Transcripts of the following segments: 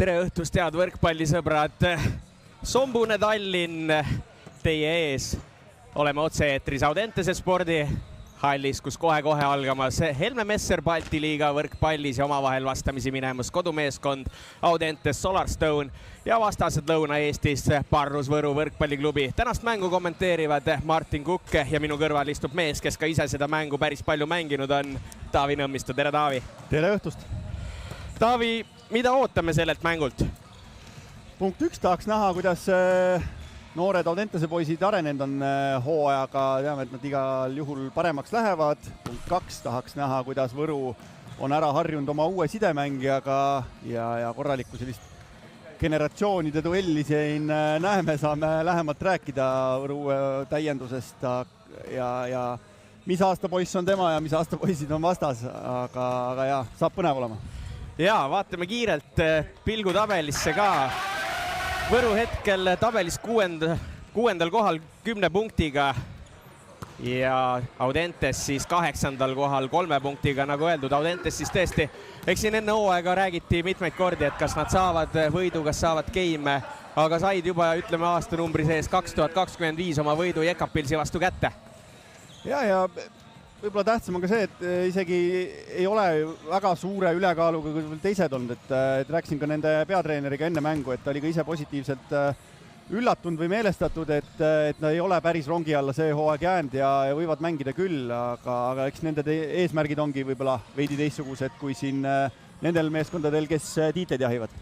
Tere õhtust, head võrkpallisõbrad! Sombune Tallinn teie ees. Oleme otse-eetris Audentese spordihallis, kus kohe-kohe algamas Helme Messer Balti liiga võrkpallis ja omavahel vastamisi minemas kodumeeskond Audentes Solarstone ja vastased Lõuna-Eestis Parrus Võru võrkpalliklubi. Tänast mängu kommenteerivad Martin Kukk ja minu kõrval istub mees, kes ka ise seda mängu päris palju mänginud on, Taavi Nõmmisto. Tere, Taavi! Tere õhtust! Taavi, mida ootame sellelt mängult? Punkt 1 tahaks näha, kuidas noored Audentese poisid arenenud on hooajaga. Teame, et nad igal juhul paremaks lähevad. Punkt 2 tahaks näha, kuidas Võru on ära harjunud oma uue sidemängijaga ja korralikku sellist generatsioonide duelli siin näeme. Saame lähemalt rääkida Võru täiendusest ja mis aasta poiss on tema ja mis aasta poisid on vastas. Aga jah, saab põnev olema. Ja, vaatame kiirelt pilgu tabelisse ka. Võru hetkel tabelis kuuendal kohal 10 punktiga ja Audentes siis 8. kohal 3 punktiga, nagu öeldud. Audentes siis tõesti, eks siin enne hooaega räägiti mitmeid kordi, et kas nad saavad võidu, kas saavad game, aga said juba, ütleme, aastanumbri sees 2025 oma võidu Jekapilsi vastu kätte. Ja võib-olla tähtsam on ka see, et isegi ei ole väga suure ülekaaluga kui teised olnud, et rääkisin ka nende peatreeneriga enne mängu, et ta oli ka ise positiivselt üllatunud või meelestatud, et nad ei ole päris rongi alla see hooaeg jäänud ja võivad mängida küll, aga eks nende eesmärgid ongi võib-olla veidi teistsugused kui siin nendel meeskondadel, kes tiitleid jahivad.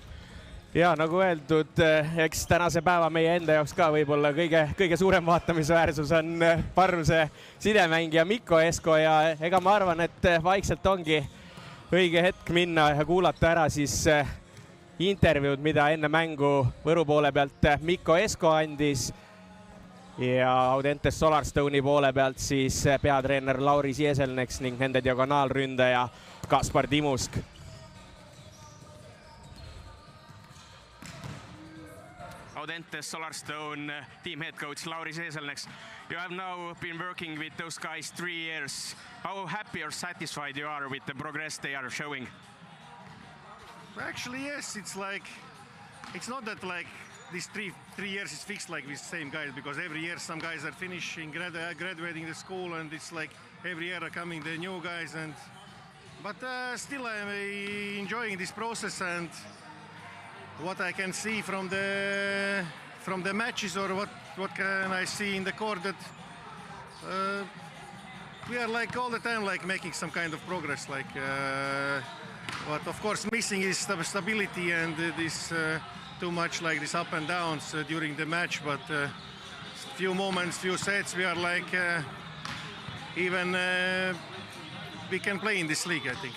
Ja nagu öeldud, eks tänase päeva meie enda jaoks ka võib-olla kõige suurem vaatamisväärsus on Parruse sidemängija Mikko Esko ja ega ma arvan, et vaikselt ongi õige hetk minna ja kuulata ära siis intervjuud, mida enne mängu Võru poole pealt Mikko Esko andis ja Audentes Solarstone'i poole pealt siis peatreener Lauri Sieselneks ning nende diagonaalründaja Kaspar Timusk. Audentes Solarstone team head coach Lauri Sieselneks. You have now been working with those guys 3 years. How happy or satisfied you are with the progress they are showing? Actually, yes. It's not that like these three years is fixed like with the same guys, because every year some guys are finishing, graduating the school, and it's like every year are coming the new guys. But still I'm enjoying this process, and what I can see from the matches or what can I see in the court, that we are like all the time like making some kind of progress. What of course missing is stability and this too much like this up and downs during the match. But few moments, few sets, we are like even we can play in this league, I think.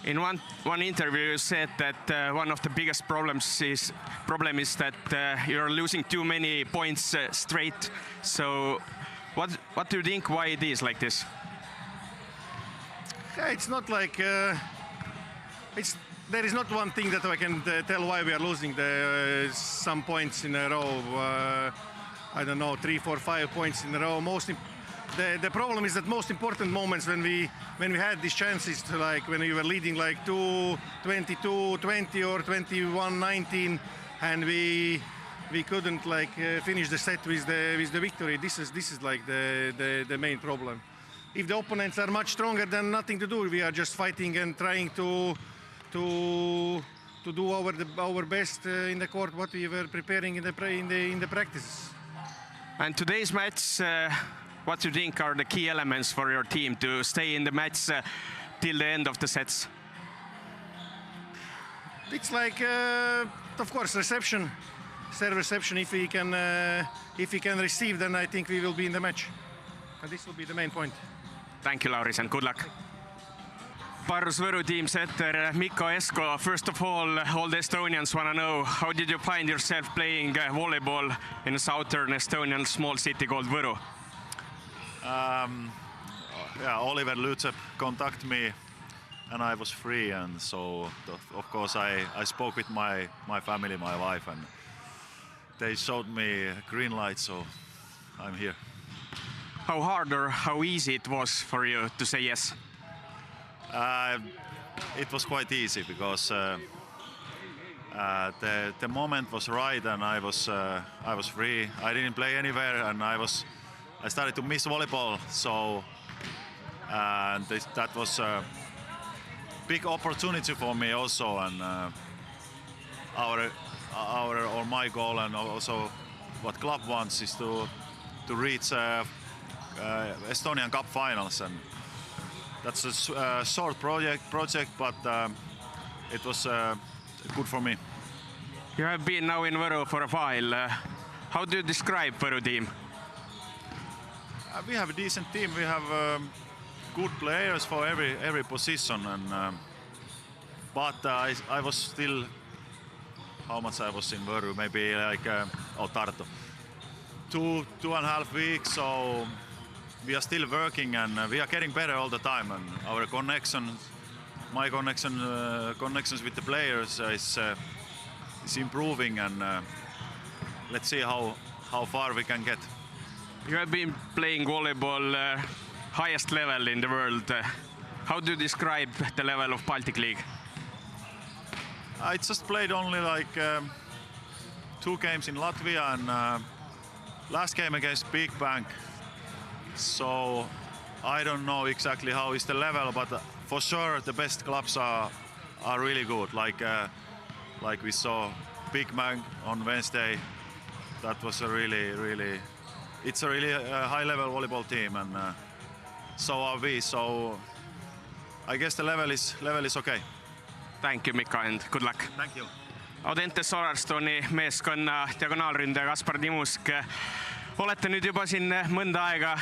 In one interview you said that one of the biggest problem is that you're losing too many points straight. So what do you think why it is like this? Yeah, it's not like there is not one thing that I can tell why we are losing some points in a row. I don't know, 3, 4, 5 points in a row. The problem is that most important moments when we had these chances to, like when we were leading like 22-20 or 21-19, and we couldn't like finish the set with the victory. This is like the main problem. If the opponents are much stronger, then nothing to do. We are just fighting and trying to do our best in the court what we were preparing in the practices. And today's match, what do you think are the key elements for your team to stay in the match till the end of the sets? It's like, of course, reception, serve reception. If we can receive, then I think we will be in the match. And this will be the main point. Thank you, Lauris, and good luck. Parrus Võru team setter Mikko Esko. First of all the Estonians want to know, how did you find yourself playing volleyball in a southern Estonian small city called Võru? Oliver Lütsepp contacted me and I was free, and so of course I spoke with my family, my wife, and they showed me green light, so I'm here. How hard or how easy it was for you to say yes? It was quite easy because The moment was right, and I was free. I didn't play anywhere, and I started to miss volleyball. So that was a big opportunity for me also, and my goal, and also what club wants, is to reach Estonian Cup finals, and that's a short project, but it was good for me. You have been now in Võru for a while. How do you describe Võru team? We have a decent team. We have good players for every position, and but I was still, how much I was in Võru? Maybe like Tartu. 2.5 weeks. So we are still working, and we are getting better all the time. And our my connections with the players is improving, and let's see how far we can get. You have been playing volleyball highest level in the world. How do you describe the level of Baltic League? I just played only like 2 games in Latvia, and last game against Big Bang. So I don't know exactly how is the level, but for sure the best clubs are really good. Like we saw Big Bang on Wednesday. That was a really it's a really high-level volleyball team, and so are we. So I guess the level is okay. Thank you, Mikko, and good luck. Thank you. Audentese Solarstone'i meeskonna diagonaalründaja Kaspar Timusk. Olete nüüd juba siin mõnda aega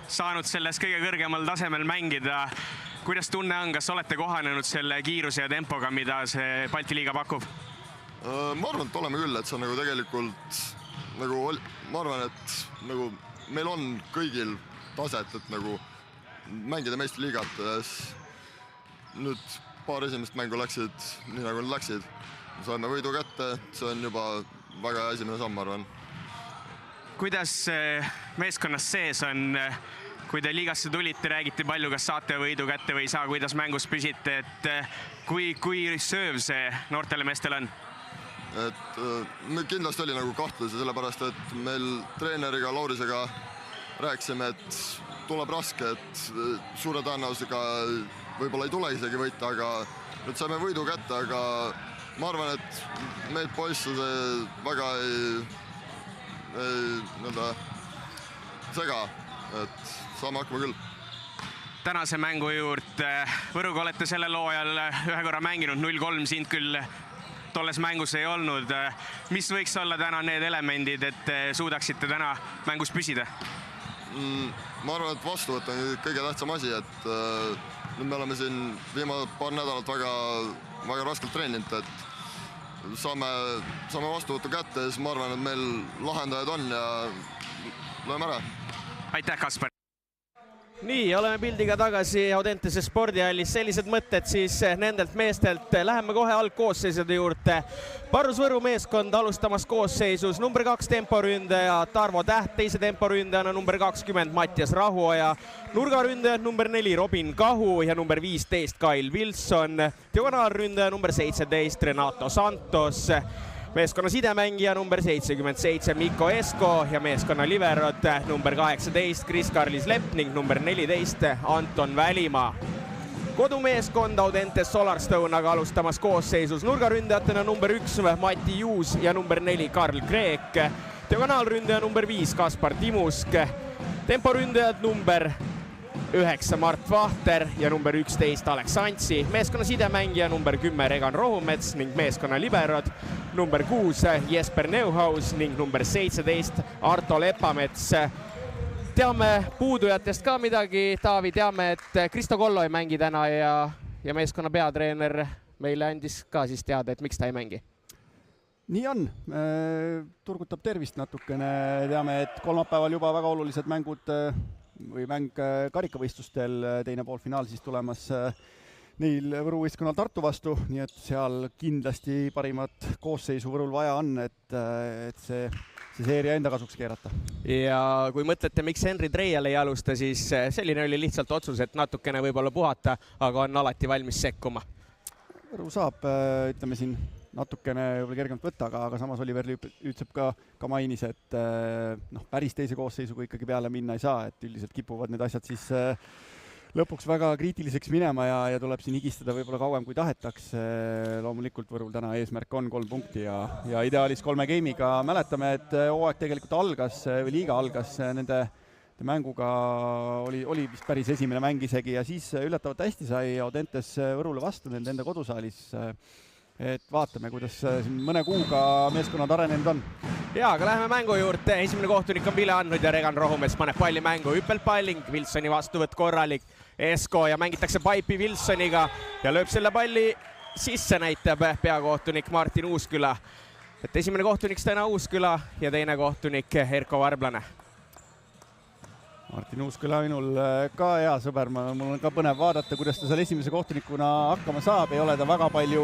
saanud selles kõige kõrgemal tasemel mängida. Kuidas tunne on, kas olete kohanenud selle kiiruse ja tempoga, mida see Balti liiga pakub? Ma arvan, et oleme küll, et see on nagu tegelikult ma arvan, et nagu meil on kõigil taset, et nagu mängida meistriliigates. Nüüd paar esimest mängu läksid nii nagu nad läksid. Saime võidu kätte, see on juba väga esimene samm, ma arvan. Kuidas meeskonnas sees on, kui te liigasse tulite, räägiti palju, kas saate võidu kätte või ei saa, kuidas mängus püsite, et kui sööv see noortele meestel on? Et kindlasti oli nagu kahtlusi, sellepärast, et meil treeneriga Laurisega rääkisime, et tuleb raske, et suure tõenäosusega võib-olla ei tule isegi võita, aga nüüd saime võidu kätte, aga ma arvan, et meid poisse see väga ei sega, et saame hakkama küll. Tänase mängu juurde Võruga olete sellel hooajal ühe korra mänginud 0-3, sind küll tolles mängus ei olnud. Mis võiks olla täna need elemendid, et suudaksite täna mängus püsida? Ma arvan, et vastuvõtt on kõige tähtsam asi, et nüüd me oleme siin viimane paar nädalat väga raskelt treeninud, et saame vastuvõttu kätte, siis ma arvan, et meil lahendajad on ja lööme ära. Aitäh, Kaspar! Nii, oleme pildiga tagasi Audentese spordihallis. Sellised mõtted siis nendelt meestelt. Läheme kohe algkoosseisude juurde. Parus Võru meeskond alustamas koosseisus number 2 temporündaja Tarvo Täht, teise temporündajana number 20 Mattias Rahuoja, nurgaründajad number 4 Robin Kahu ja number 15 Kail Wilson, diagonaalründaja number 17 Renato Santos, meeskonna sidemängija number 77 Mikko Esko ja meeskonna liberod number 18 Kris-Karlis Lepp ning number 14 Anton Välimaa. Kodumeeskond Audentes Solarstone aga alustamas koosseisus nurgaründajatena number 1 Mati Juus ja number 4 Karl Kreek, diagonaalründaja number 5 Kaspar Timusk, temporündajad number 9 Mart Vahter ja number 11 Alex Antsi, meeskonna sidemängija number 10 Regan Rohumets ning meeskonna liberod number 6 Jesper Neuhaus ning number 17 Arto Lepamets. Teame puudujatest ka midagi, Taavi, teame, et Kristo Kollo ei mängi täna ja meeskonna peatreener meile andis ka siis teada, et miks ta ei mängi. Nii on, turgutab tervist natukene, teame, et kolmapäeval juba väga olulised mängud või mäng karikavõistlustel, teine poolfinaal siis tulemas neil Võru võistkonnal Tartu vastu, nii et seal kindlasti parimat koosseisu Võrul vaja on, et see seeria enda kasuks keerata. Ja kui mõtlete, miks Henri Treial ei alusta, siis selline oli lihtsalt otsus, et natukene võib-olla puhata, aga on alati valmis sekkuma. Võru saab, ütleme siin natukene võib-olla kergemalt võtta, aga samas Oliver Lüütsep ka mainis, et päris teise koosseisuga ikkagi peale minna ei saa, et üldiselt kipuvad need asjad siis lõpuks väga kriitiliseks minema ja tuleb siin higistada võib-olla kauem kui tahetakse. Loomulikult Võrul täna eesmärk on 3 punkti ja ideaalis 3 game'iga. Mäletame, et hooaeg tegelikult algas või liiga algas nende mänguga, oli vist päris esimene mäng isegi ja siis üllatavalt hästi sai Audentes Võrule vastu nende enda kodusaalis. Et vaatame, kuidas siin mõne kuuga meeskonnad arenenud on. Jaa, aga läheme mängu juurde. Esimene kohtunik on Vile andnud ja Regan Rohumees paneb palli mängu. Hüppelpalling, Wilsoni vastuvõtt korralik. Esko ja mängitakse Paipi Wilsoniga ja lööb selle palli sisse, näitab peakohtunik Martin Uusküla. Et esimene kohtunik täna Uusküla ja teine kohtunik Erko Varblane. Martin Uusküla minul ka hea sõber, mul on ka põnev vaadata, kuidas ta seal esimese kohtunikuna hakkama saab. Ei ole ta väga palju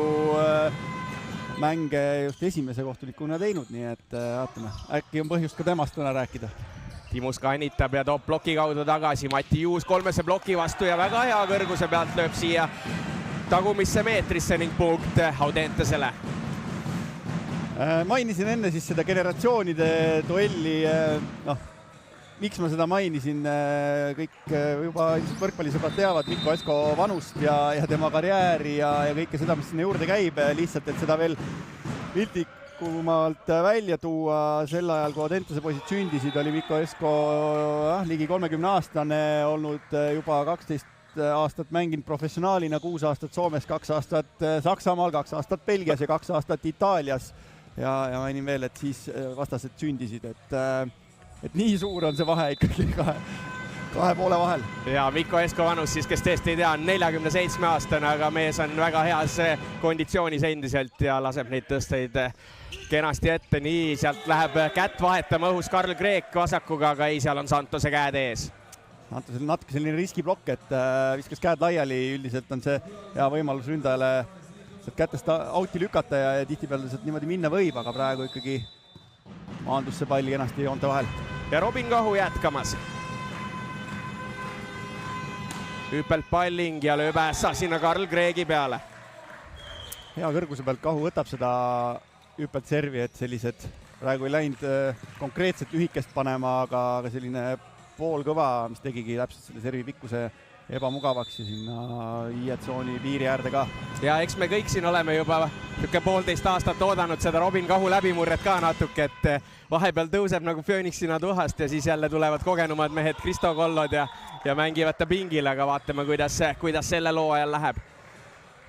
mänge just esimese kohtunikuna teinud, nii et vaatame. Äkki on põhjust ka temast täna rääkida. Timus kannitab ja toob ploki kaudu tagasi. Mati Juus 3. ploki vastu ja väga hea kõrguse pealt lööb siia tagumisse meetrisse ning punkt Audentesele. Mainisin enne siis seda generatsioonide duelli, miks ma seda mainisin, kõik juba võrkpallisõbrad teavad Mikko Esko vanust ja tema karjääri ja kõike seda, mis sinna juurde käib, lihtsalt, et seda veel piltlikumalt välja tuua. Sel ajal, kui Audentese poisid sündisid, oli Mikko Esko ligi 30-aastane, olnud juba 12 aastat mänginud professionaalina, 6 aastat Soomes, 2 aastat Saksamaal, 2 aastat Belgias ja 2 aastat Itaalias. Ja mainin veel, et siis vastased sündisid, et nii suur on see vahe ikkagi kahe poole vahel. Ja Mikko Esko vanus siis, kes tõesti ei tea, on 47-aastane, aga mees on väga heas konditsioonis endiselt ja laseb neid tõsteid kenasti ette. Nii, sealt läheb kätt vahetama õhus Karl Kreek vasakuga, aga ei, seal on Santose käed ees. Santosel natuke selline riskiblokk, et viskas käed laiali, üldiselt on see hea võimalus ründajale sealt kätest auti lükata ja tihtipeale sealt niimoodi minna võib, aga praegu ikkagi maandus see palli kenasti joonte vahel. Ja Robin Kahu jätkamas. Hüppelpalling ja lööb ässa sinna Karl Kreegi peale. Hea kõrguse pealt Kahu võtab seda hüppelt servi, et sellised praegu ei läinud konkreetselt ühikest panema, aga selline poolkõva, mis tegigi täpselt selle servi pikkuse ebamugavaks ja sinna IE-tsooni piiri äärde ka. Ja eks me kõik siin oleme juba 1,5 aastat oodanud seda Robin Kahu läbimurret ka natuke, et vahepeal tõuseb nagu föönixina tuhast ja siis jälle tulevad kogenumad mehed Kristo Kollod ja mängivad ta pingil, aga vaatame, kuidas selle loo ajal läheb.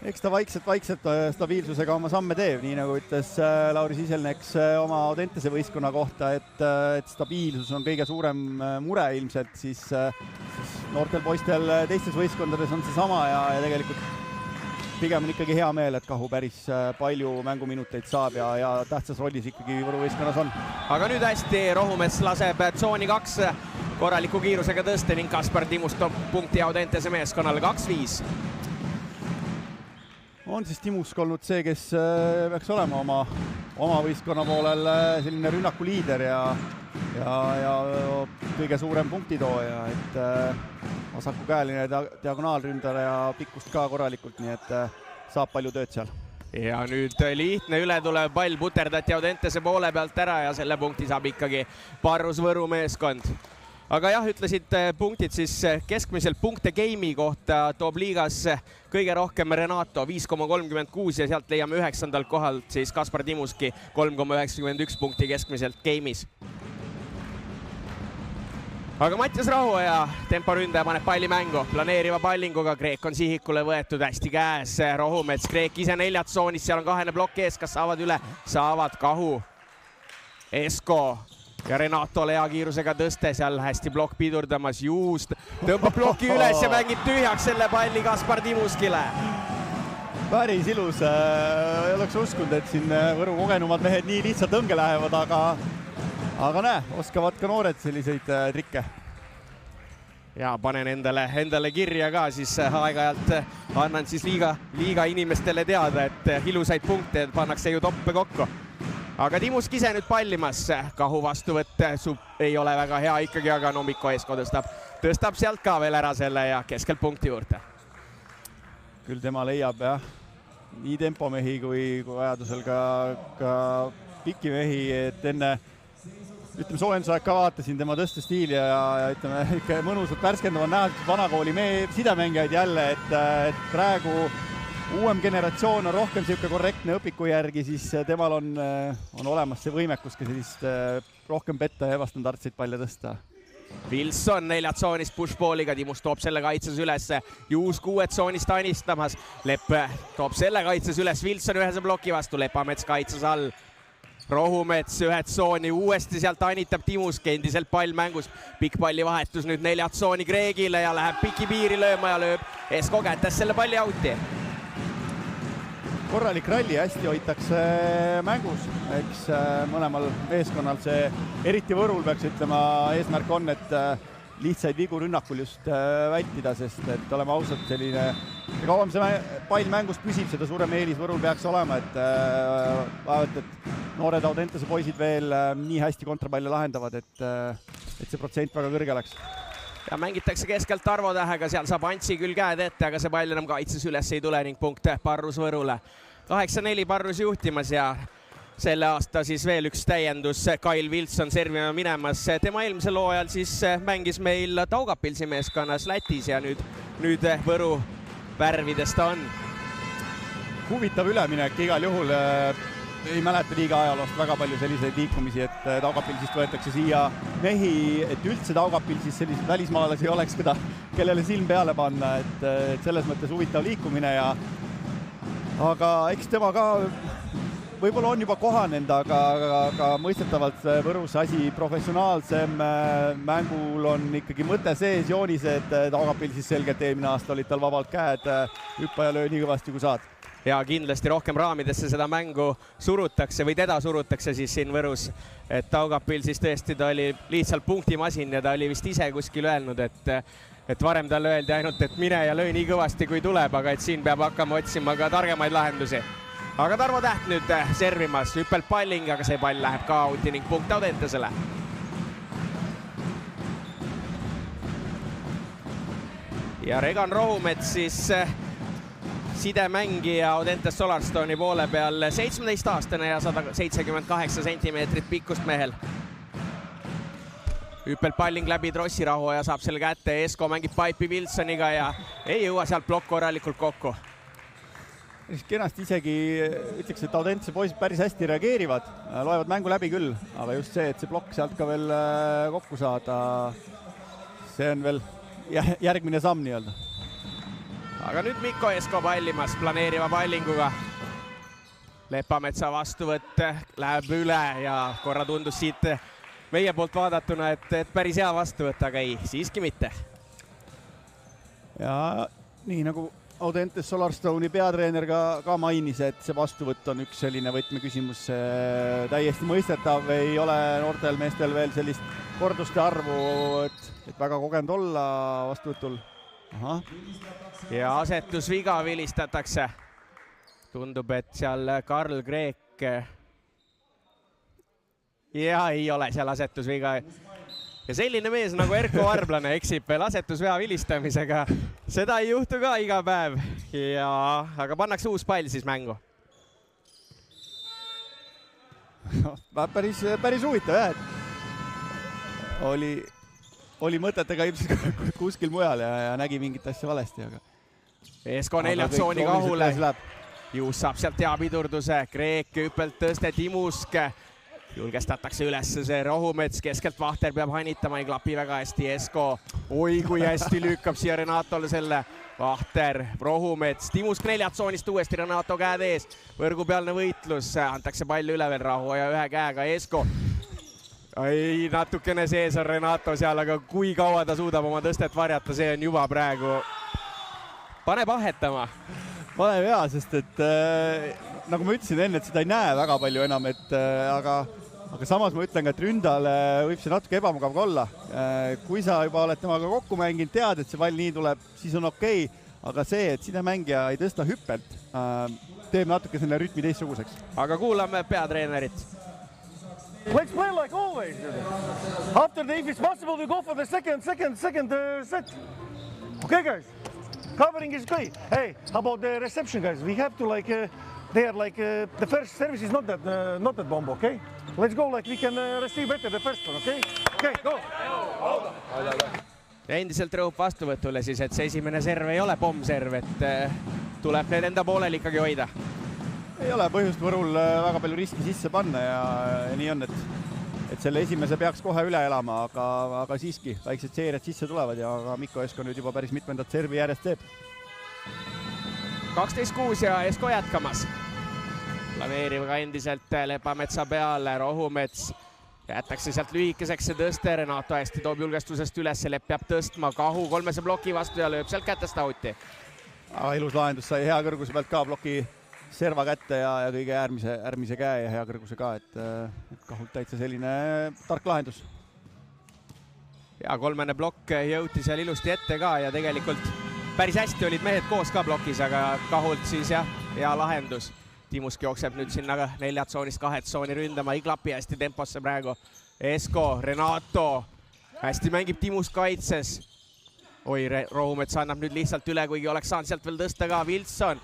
Eks ta vaikselt stabiilsusega oma samme teeb, nii nagu ütles Lauri Siselneks oma Audentese võistkonna kohta, et stabiilsus on kõige suurem mure ilmselt, siis noortel poistel teistes võistkondades on see sama ja tegelikult pigem on ikkagi hea meel, et Kahu päris palju mänguminuteid saab ja tähtsas rollis ikkagi Võru võistkonnas on. Aga nüüd hästi, Rohumees laseb tsooni 2 korraliku kiirusega tõste ning Kaspar Timus toob punkti Audentese meeskonnale 2-5. On siis Timusk olnud see, kes peaks olema oma võistkonna poolel selline rünnakuliider ja kõige suurem punktitooja, et vasakukäeline diagonaalründaja ja pikkust ka korralikult, nii et saab palju tööd seal. Ja nüüd lihtne ületulev pall puterdati Audentese poole pealt ära ja selle punkti saab ikkagi Parrus Võru meeskond. Aga jah, ütlesid punktid siis keskmiselt punkte game'i kohta toob liigas kõige rohkem Renato 5,36 ja sealt leiame 9. kohalt siis Kaspar Timuski 3,91 punkti keskmiselt game'is. Aga Mattias Rahuoja, temporündaja, paneb palli mängu, planeeriva pallinguga, Kreek on sihikule võetud hästi käes, Rohumets, Kreek ise 4 tsoonis, seal on 2 plokk ees, kas saavad üle? Saavad. Kahu, Esko ja Renatole hea kiirusega tõste, seal hästi plokk pidurdamas, Juust tõmbab ploki üles ja mängib tühjaks selle palli Kaspar Timuskile. Päris ilus, ei oleks uskunud, et siin Võru kogenumad mehed nii lihtsalt õnge lähevad, aga näe, oskavad ka noored selliseid trikke. Ja panen endale kirja ka, siis aeg-ajalt annan siis liiga inimestele teada, et ilusaid punkte pannakse ju toppe kokku. Aga Timusk ise nüüd pallimas, Kahu vastuvõtt ei ole väga hea ikkagi, aga Mikko Esko tõstab sealt ka veel ära selle ja keskelt punkti juurde. Küll tema leiab jah, nii tempomehi kui vajadusel ka pikki mehi, et enne soojendusaeg ka vaatasin tema tõstestiili ja ütleme, ikka mõnusalt värskendama näha vanakooli sidemängijaid jälle, et praegu uuem generatsioon on rohkem siuke korrektne õpiku järgi, siis temal on olemas see võimekus ka sellist rohkem petta ja ebastandardseid palle tõsta. Wilson 4 tsoonist pushballiga, Timus toob selle kaitses ülesse, Juus 6 tsoonist anistamas, Lepp toob selle kaitses üles, Wilson ühese ploki vastu, Lepamets kaitses all. Rohumets 1 tsooni, uuesti sealt anitab Timusk, endiselt pall mängus, pikk palli vahetus nüüd 4 tsooni Kreegile ja läheb piki piiri lööma ja lööb Esko kätes selle palli auti. Korralik ralli, hästi hoitakse mängus, eks mõlemal meeskonnal see, eriti Võrul peaks ütlema, eesmärk on, et lihtsaid vigu rünnakul just vältida, sest et oleme ausalt selline, kauem see pall mängus püsib, seda suurem eelis Võrul peaks olema, et vaevalt, et noored Audentese poisid veel nii hästi kontrapalle lahendavad, et see protsent väga kõrge läks. Ja mängitakse keskelt Tarvo Tähega, seal saab Antsi küll käed ette, aga see pall enam kaitses üles ei tule ning punkt Parrus Võrule. 8-4 Parrus juhtimas ja selle aasta siis veel üks täiendus, Kyle Wilson servima minemas. Tema eelmisel hooajal siis mängis meil Daugavpilsi meeskonnas Lätis ja nüüd Võru värvides ta on. Huvitav üleminek igal juhul. Ei mäleta liiga ajaloost väga palju selliseid liikumisi, et Daugavpilsist võetakse siia mehi, et üldse Daugavpilsis selliseid välismaalasi ei oleks, kellele silm peale panna, et selles mõttes huvitav liikumine ja aga eks tema ka võib-olla on juba kohanenud, aga mõistetavalt Võrus asi professionaalsem, mängul on ikkagi mõte sees, joonised, Daugavpilsis selgelt eelmine aasta olid tal vabalt käed, hüppa ja löö nii kõvasti kui saad. Ja kindlasti rohkem raamidesse seda mängu surutakse või teda surutakse siis siin Võrus. Et Daugavpil siis tõesti ta oli lihtsalt punktimasin ja ta oli vist ise kuskil öelnud, et varem talle öeldi ainult, et mine ja löö nii kõvasti kui tuleb, aga et siin peab hakkama otsima ka targemaid lahendusi. Aga Tarvo Täht nüüd servimas, hüppelt palling, aga see pall läheb ka auti ning punkt Audentesele. Ja Regan Rohumets siis sidemängija Audentes Solarstone'i poole peal, 17-aastane ja 178 sentimeetrit pikkust mehel. Hüppelt palling läbi Trossirahu ja saab selle kätte, Esko mängib paipi Wilsoniga ja ei jõua sealt plokk korralikult kokku. Kenasti isegi ütleks, et Audentese poisid päris hästi reageerivad, loevad mängu läbi küll, aga just see, et see plokk sealt ka veel kokku saada, see on veel järgmine samm nii-öelda. Aga nüüd Mikko Esko pallimas planeeriva pallinguga. Lepametsa vastuvõtt läheb üle ja korra tundus siit meie poolt vaadatuna, et päris hea vastuvõtt, aga ei, siiski mitte. Ja nii nagu Audentes Solarstone'i peatreener ka mainis, et see vastuvõtt on üks selline võtmeküsimus, täiesti mõistetav, ei ole noortel meestel veel sellist korduste arvu, et väga kogenud olla vastuvõtul. Aha. Ja asetusviga vilistatakse. Tundub, et seal Karl Kreek ja ei ole seal asetusviga. Ja selline mees nagu Erko Varblane eksib veel asetusvea vilistamisega. Seda ei juhtu ka iga päev. Aga pannakse uus pall siis mängu. Päris huvitav, jah. Oli mõtetega ilmselt kuskil mujal ja nägi mingit asja valesti, aga Esko 4 tsooni kahule. Juus saab sealt hea pidurduse, Kreek hüppelt tõste, Timusk. Julgestatakse üles see Rohumets, keskelt Vahter peab hanitama, ei klapi väga hästi Esko. Oi, kui hästi lükkab siia Renatole selle Vahter, Rohumets, Timusk 4 tsoonist uuesti, Renato käed ees. Võrgupealne võitlus, antakse pall üle veel Rahu ja ühe käega Esko. Ei, natukene sees on Renato seal, aga kui kaua ta suudab oma tõstet varjata, see on juba praegu. Pane pahetama. Pane hea, sest et nagu ma ütlesin enne, et seda ei näe väga palju enam, aga samas ma ütlen ka, et ründale võib see natuke ebamugav olla. Kui sa juba oled temaga kokku mänginud, tead, et see pall nii tuleb, siis on okei, aga see, et sidemängija ei tõsta hüppelt, teeb natuke selle rütmi teistsuguseks. Aga kuulame peatreenerit. Let's play like always. After if it's possible, we go for the second set. Okay, guys? Covering is great. Hey, how about the reception guys? We have to they are the first service is not that bomb, okay? Let's go we can receive better the first one, okay? Okay, go! Ja endiselt rõhub vastuvõtule siis, et see esimene serv ei ole pommserv, et tuleb need enda poolel ikkagi hoida. Ei ole põhjust Võrul väga palju riski sisse panna ja nii on, et selle esimese peaks kohe üle elama, aga siiski väiksed seeriad sisse tulevad ja Mikko Esko nüüd juba päris mitmendat servi järjest teeb. 12-6 ja Esko jätkamas. Planeeriv ka endiselt Lepametsa peale, Rohumets jätakse sealt lühikeseks see tõste, Renato hästi toob julgestusest üles, Lepp peab tõstma, Kahu kolmese bloki vastu ja lööb sealt kätest auti. Aga ilus lahendus, sai hea kõrguse pealt ka bloki serva kätte ja kõige äärmise käe ja hea kõrguse ka, et Kahult täitsa selline tark lahendus. Ja kolmene blokk jõuti seal ilusti ette ka ja tegelikult päris hästi olid mehed koos ka blokis, aga Kahult siis jah, hea lahendus. Timusk jookseb nüüd sinna 4 tsoonist 2 tsooni ründama, ei klapi hästi temposse praegu. Esko, Renato, hästi mängib Timusk kaitses. Oi, Rohumets annab nüüd lihtsalt üle, kuigi oleks saanud sealt veel tõsta ka Wilson.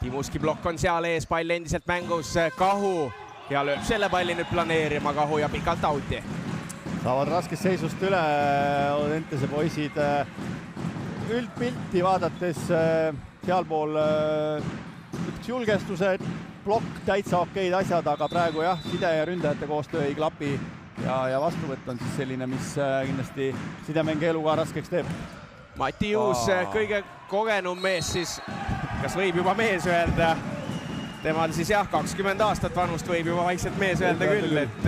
Timuski blokk on seal ees, pall endiselt mängus, Kahu ja lööb selle palli nüüd planeerima, Kahu ja pikalt auti. Saavad raskest seisust üle Audentese poisid. Üldpilti vaadates sealpool üks julgestused, blokk, täitsa okeid asjad, aga praegu jah, side ja ründajate koostöö ei klapi ja vastuvõtt on siis selline, mis kindlasti sidemänge elu ka raskeks teeb. Mati Juus, kõige kogenum mees siis, kas võib juba mees öelda? Temal siis jah, 20 aastat vanust võib juba vaikselt mees öelda küll, et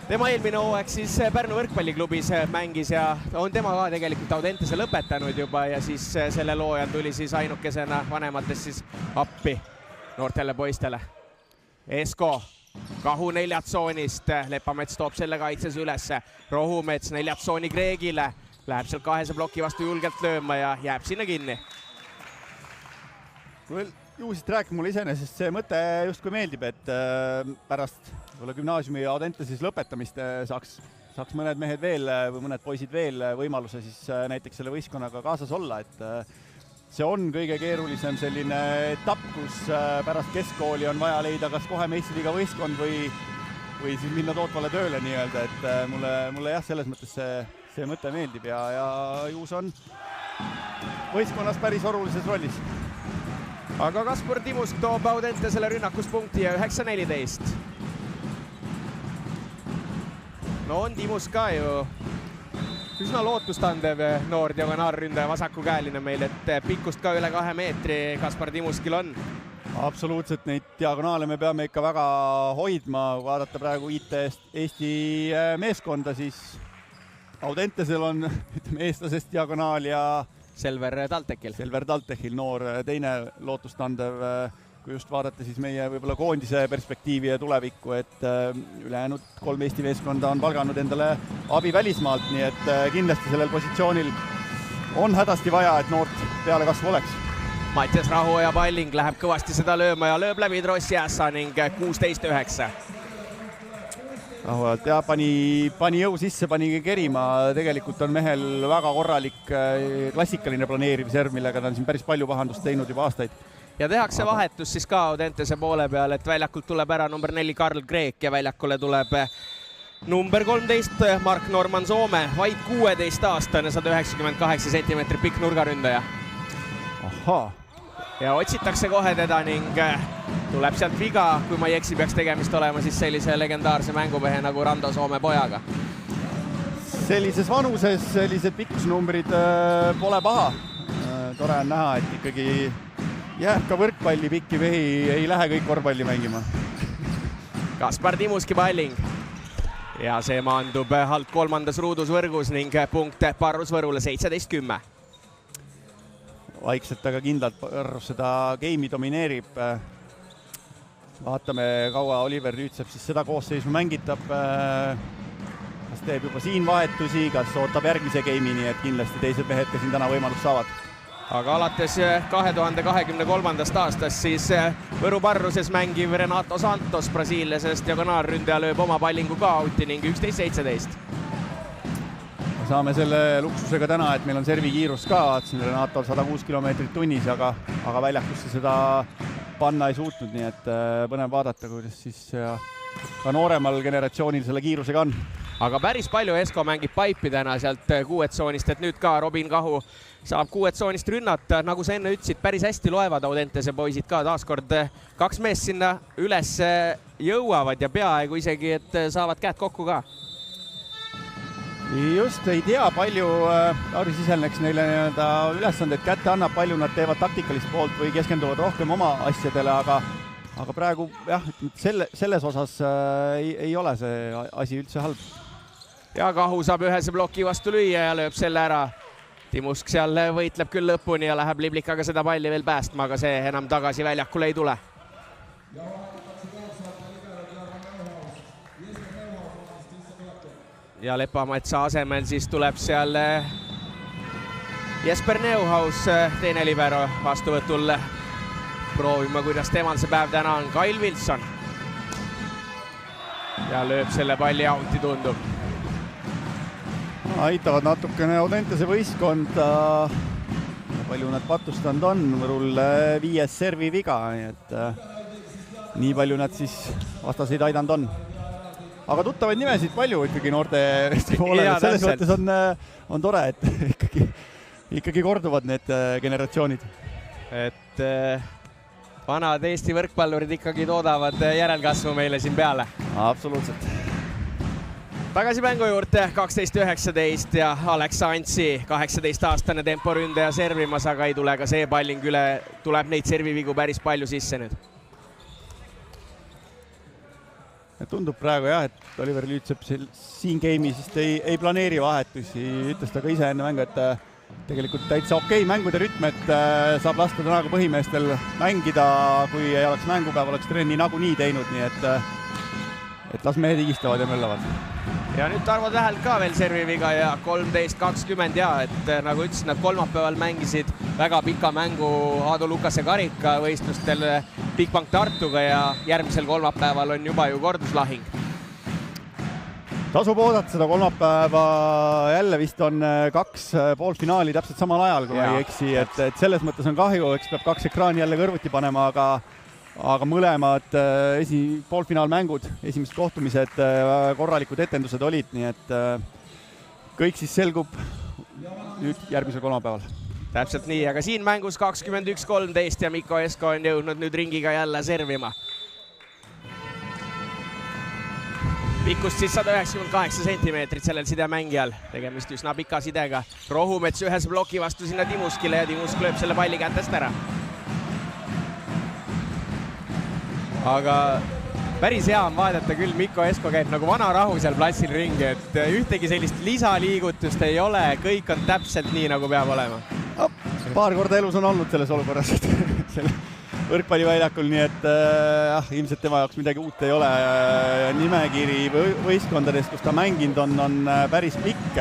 tema eelmine hooaeg siis Pärnu võrkpalliklubis mängis ja on tema ka tegelikult Audentese lõpetanud juba ja siis selle loojal tuli siis ainukesena vanematest siis appi noortele poistele. Esko, Kahu 4 tsoonist, Lepamets toob selle kaitses ülesse, Rohumets 4 tsooni Kreegile, läheb seal 2 bloki vastu julgelt lööma ja jääb sinna kinni. Juusist rääkib mulle iseenesest see mõte justkui meeldib, et pärast gümnaasiumi Audenteses lõpetamist saaks mõned mehed veel või mõned poisid veel võimaluse siis näiteks selle võistkonnaga kaasas olla, et see on kõige keerulisem selline etapp, kus pärast keskkooli on vaja leida kas kohe meistriliiga võistkond või siis minna tootvale tööle nii-öelda, et mulle jah, selles mõttes see mõte meeldib ja Juus on võistkonnas päris olulises rollis. Aga Kaspar Timusk toob Audentesele rünnakus punkti ja 9-14. No on Timusk ka ju üsna lootustandev noor diagonaalründaja, vasakukäeline meil, et pikkust ka üle 2 meetri Kaspar Timuskil on. Absoluutselt, neid diagonaale me peame ikka väga hoidma, vaadata praegu Eesti meeskonda, siis Audentesel on eestlasest diagonaal ja Selver Taltekil, noor teine lootustandev, kui just vaadata siis meie võib-olla koondise perspektiivi ja tulevikku, et ülejäänud 3 Eesti meeskonda on palganud endale abi välismaalt, nii et kindlasti sellel positsioonil on hädasti vaja, et noort peale kasvu oleks. Mattias Rahuoja palling läheb kõvasti seda lööma ja lööb läbi Trossi ässa ning 16-9. Rahuojalt ja pani jõu sisse, pani kerima, tegelikult on mehel väga korralik klassikaline planeeriv serv, millega ta on siin päris palju pahandust teinud juba aastaid. Ja tehakse vahetus siis ka Audentese poole peal, et väljakult tuleb ära number 4 Karl Kreek ja väljakule tuleb number 13 Mark Norman Soome, vaid 16-aastane, 198 cm pikk nurgaründaja. Ahaa. Ja otsitakse kohe teda ning tuleb sealt viga, kui ma ei eksi, peaks tegemist olema siis sellise legendaarse mängumehe nagu Rando Soome pojaga. Sellises vanuses sellised pikkusnumbrid pole paha. Tore on näha, et ikkagi jääb ka võrkpalli pikki mehi, ei lähe kõik korvpalli mängima. Kaspar Timuski palling. Ja see maandub alt 3. ruudus võrgus ning punkt Parrus Võrule 17-10. Vaikselt aga kindlalt Parrus seda game'i domineerib. Vaatame, kaua Oliver Rüütsepp siis seda koosseisu mängitab. Kas teeb juba siin vahetusi, kas ootab järgmise game'i, nii et kindlasti teised mehed, kes siin täna võimalust saavad. Aga alates 2023. aastast siis Võru Parruses mängiv Renato Santos Brasiiliasest diagonaalründaja lööb oma pallingu ka auti ning 11-17. saame selle luksusega täna, et meil on servikiirus ka, vaatasin Renatol 106 kilomeetrit tunnis, aga väljakusse seda panna ei suutnud, nii et põnev vaadata, kuidas siis ka nooremal generatsioonil selle kiirusega on. Aga päris palju Esko mängib paipi täna sealt 6 tsoonist, et nüüd ka Robin Kahu saab 6 tsoonist rünnata, nagu sa enne ütlesid, päris hästi loevad Audentese poisid ka, taaskord 2 meest sinna üles jõuavad ja peaaegu isegi, et saavad käed kokku ka. Just ei tea, palju Lauri Siselneks neile ülesandeid kätte annab, palju nad teevad taktikalist poolt või keskenduvad rohkem oma asjadele, aga praegu jah, selles osas ei ole see asi üldse halb. Ja Kahu saab ühese ploki vastu lüüa ja lööb selle ära. Timusk seal võitleb küll lõpuni ja läheb Liblikaga seda palli veel päästma, aga see enam tagasi väljakule ei tule. Ja Lepametsa asemel siis tuleb seal Jesper Neuhaus, teine libero vastuvõtul. Proovime, kuidas temal see päev täna on. Kyle Wilson. Ja lööb selle palli auti, tundub. Aitavad natukene Audentese võistkond. Palju nad patustanud on. Võrul 5 servi viga, nii et nii palju nad siis vastaseid aidanud on. Aga tuttavaid nimesid palju ikkagi noorte poolel. Selles mõttes on tore, et ikkagi korduvad need generatsioonid. Et vanad Eesti võrkpallurid ikkagi toodavad järelkasvu meile siin peale. Absoluutselt. Tagasi mängu juurde 12-19 ja Alex Antsi 18-aastane temporündaja servimas, aga ei tule ka see palling üle. Tuleb neid servivigu päris palju sisse nüüd. Tundub praegu jah, et Oliver Lüütsepp siin game'is ei planeeri vahetusi, ütles ta ka ise enne mängu, et tegelikult täitsa okei mängude rütm, et saab lasta täna ka põhimeestel mängida, kui ei oleks mängupäev, oleks trenni nagunii teinud, nii et las mehed higistavad ja möllavad. Ja nüüd Tarvo Tähel ka veel serviviga ja 13-20 ja, et nagu ütlesin, nad kolmapäeval mängisid väga pika mängu Aadu Lukase karikavõistlustel Bigbank Tartuga ja järgmisel kolmapäeval on juba ju korduslahing. Tasub oodata seda kolmapäeva, jälle vist on 2 poolfinaali täpselt samal ajal, kui ei eksi, et selles mõttes on kahju, eks peab 2 ekraani jälle kõrvuti panema, aga mõlemad poolfinaalmängud, esimesed kohtumised, korralikud etendused olid, nii et kõik siis selgub nüüd järgmisel kolmapäeval. Täpselt nii, aga siin mängus 21-13 ja Mikko Esko on jõudnud nüüd ringiga jälle servima. Pikkust siis 198 sentimeetrit sellel sidemängijal, tegemist üsna pika sidega. Rohumets ühes bloki vastu sinna Timuskile ja Timusk lööb selle palli kätest ära. Aga päris hea on vaadata küll, Mikko Esko käib nagu vana rahu seal platsil ringi, et ühtegi sellist lisaliigutust ei ole, kõik on täpselt nii, nagu peab olema. Paar korda elus on olnud selles olukorras selle võrkpalliväljakul, nii et ilmselt tema jaoks midagi uut ei ole. Nimekiri võistkondades, kus ta mänginud on päris pikk.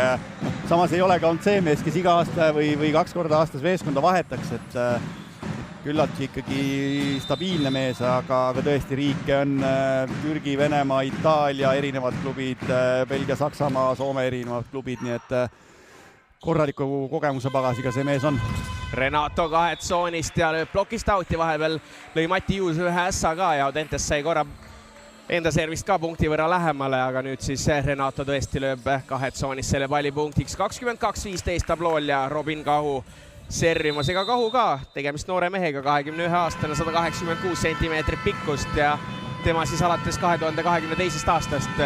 Samas ei ole ka olnud see mees, kes iga aasta või 2 korda aastas veeskonda vahetaks, et küllalt ikkagi stabiilne mees, aga tõesti riike on Türgi, Venemaa, Itaalia erinevad klubid, Belgia, Saksamaa, Soome erinevad klubid, nii et korraliku kogemuse pagasiga see mees on. Renato 2 tsoonist ja lööb plokist auti, vahepeal lõi Mati Juus ühe ässa ka ja Audentes sai korra enda servist ka punkti võrra lähemale, aga nüüd siis Renato tõesti lööb 2 tsoonist selle palli punktiks. 22-15 tablool ja Robin Kahu servimas, ega Kahu ka, tegemist noore mehega, 21 aastane, 186 sentimeetrit pikkust ja tema siis alates 2022 aastast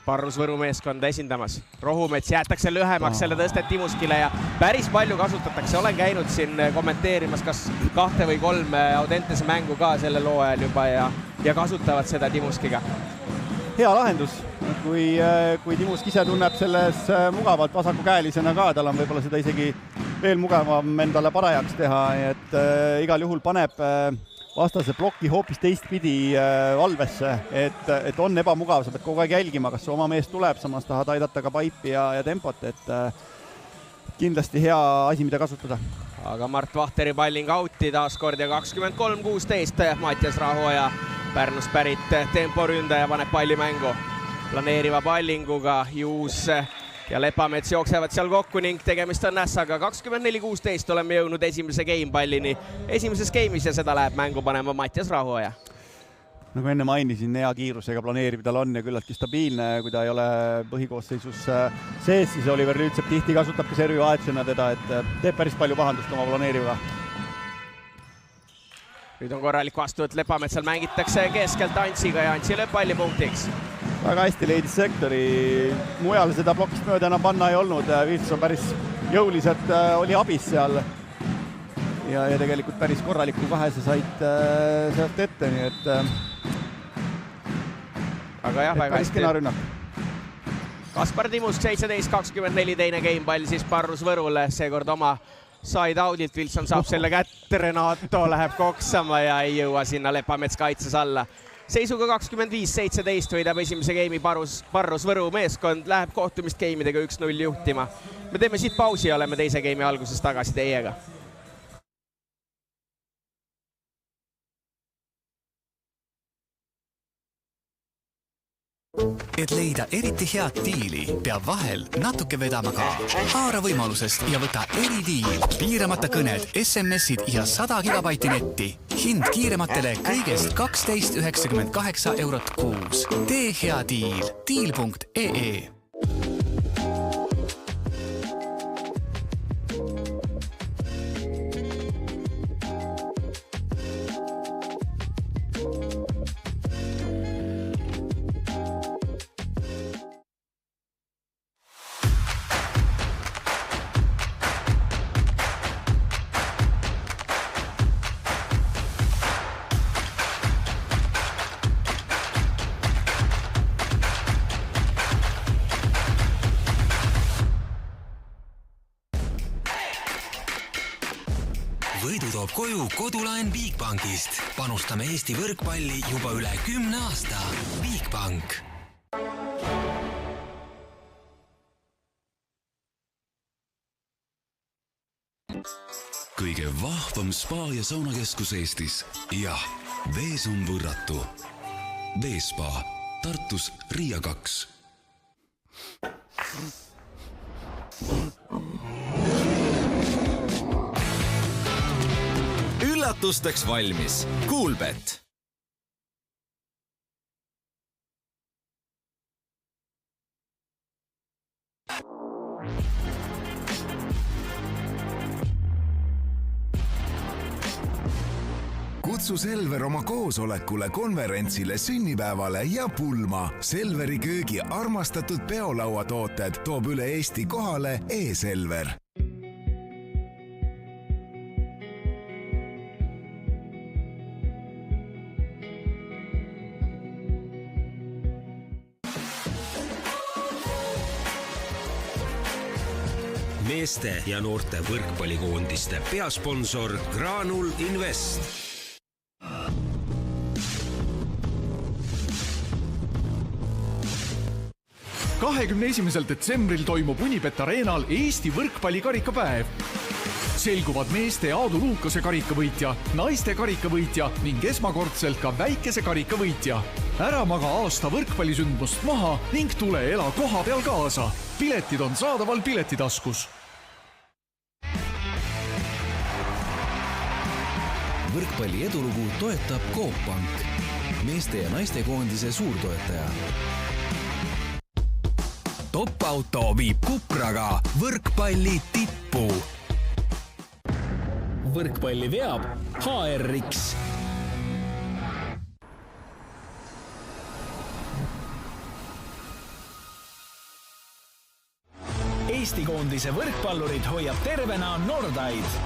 Parrus Võru meeskonda esindamas. Rohumets jäetakse lühemaks, selle tõstet Timuskile ja päris palju kasutatakse. Olen käinud siin kommenteerimas kas 2 või 3 Audentese mängu ka selle loo ajal juba ja kasutavad seda Timuskiga. Hea lahendus, kui Timusk ise tunneb selles mugavalt vasakukäelisena ka, tal on võib-olla seda isegi veel mugavam endale parajaks teha, et igal juhul paneb vastase ploki hoopis teistpidi valvesse, et on ebamugav, sa pead kogu aeg jälgima, kas oma mees tuleb, samas tahad aidata ka paipi ja tempot, et kindlasti hea asi, mida kasutada. Aga Mart Vahteri palling auti taaskord ja 23-16 Mattias Rahoja, Pärnust pärit temporündaja, paneb palli mängu. Planeeriva pallinguga Juus ja Lepamets jooksevad seal kokku ning tegemist on Nässaga. 24-16 oleme jõudnud esimese gamepallini esimeses game'is ja seda läheb mängu panema Mattias Rahuoja. Nagu enne mainisin, hea kiirusega planeeriv tal on ja küllaltki stabiilne, kui ta ei ole põhikoosseisus sees, siis Oliver Lüütsepp tihti kasutab ka servi vahetusena teda, et teeb päris palju pahandust oma planeeriva. Nüüd on korralik vastuvõtt, Lepametsal mängitakse keskelt Antsiga ja Antsi lööb palli punktiks. Väga hästi leidis sektori, mujal seda plokist mööda enam panna ei olnud, Virts on päris jõuliselt, oli abis seal ja tegelikult päris korraliku kahese said sealt ette, nii et aga jah, väga hästi. Kena rünnak. Kaspar Timusk 17-24 teine gamepall siis Parrus Võrule, seekord oma side out'ilt, Wilson saab selle kätte, Renato läheb koksama ja ei jõua sinna, Lepamets kaitses alla. Seisuga 25-17 võidab esimese game'i Parrus Võru meeskond, läheb kohtumist game'idega 1-0 juhtima. Me teeme siit pausi ja oleme teise game'i alguses tagasi teiega. Et leida eriti head diili, peab vahel natuke vedama ka. Haara võimalusest ja võta eridiil. Piiramata kõned, SMS-id ja 100 gigabaiti netti. Hind kiirematele kõigest 12,98 € kuus. Tee hea diil. Diil.ee. Võidu toob koju kodulaen Bigbankist. Panustame Eesti võrkpalli juba üle 10 aasta. Bigbank. Kõige vahvam spa ja saunakeskus Eestis. Jah, Vees on võrratu. Veespa. Tartus Riia 2. Üllatusteks valmis. Coolbet. Kutsu Selver oma koosolekule, konverentsile, sünnipäevale ja pulma. Selveri köögi armastatud peolauatooted toob üle Eesti kohale e-Selver. Meeste ja noorte võrkpallikoondiste peasponsor Granul Invest. Detsembril toimub Unibet Arenal Eesti võrkpallikarikapäev. Selguvad meeste Aadu Luukase karikavõitja, naiste karikavõitja ning esmakordselt ka väikese karikavõitja. Ära maga aasta võrkpallisündmust maha ning tule ela koha peal kaasa. Piletid on saadaval Piletitaskus. Võrkpalli edulugu toetab Coop Pank, meeste ja naiste koondise suurtoetaja. Top-auto viib Kupraga võrkpalli tippu. Võrkpalli veab HRX. Eesti koondise võrkpallurid hoiab tervena Nordaid.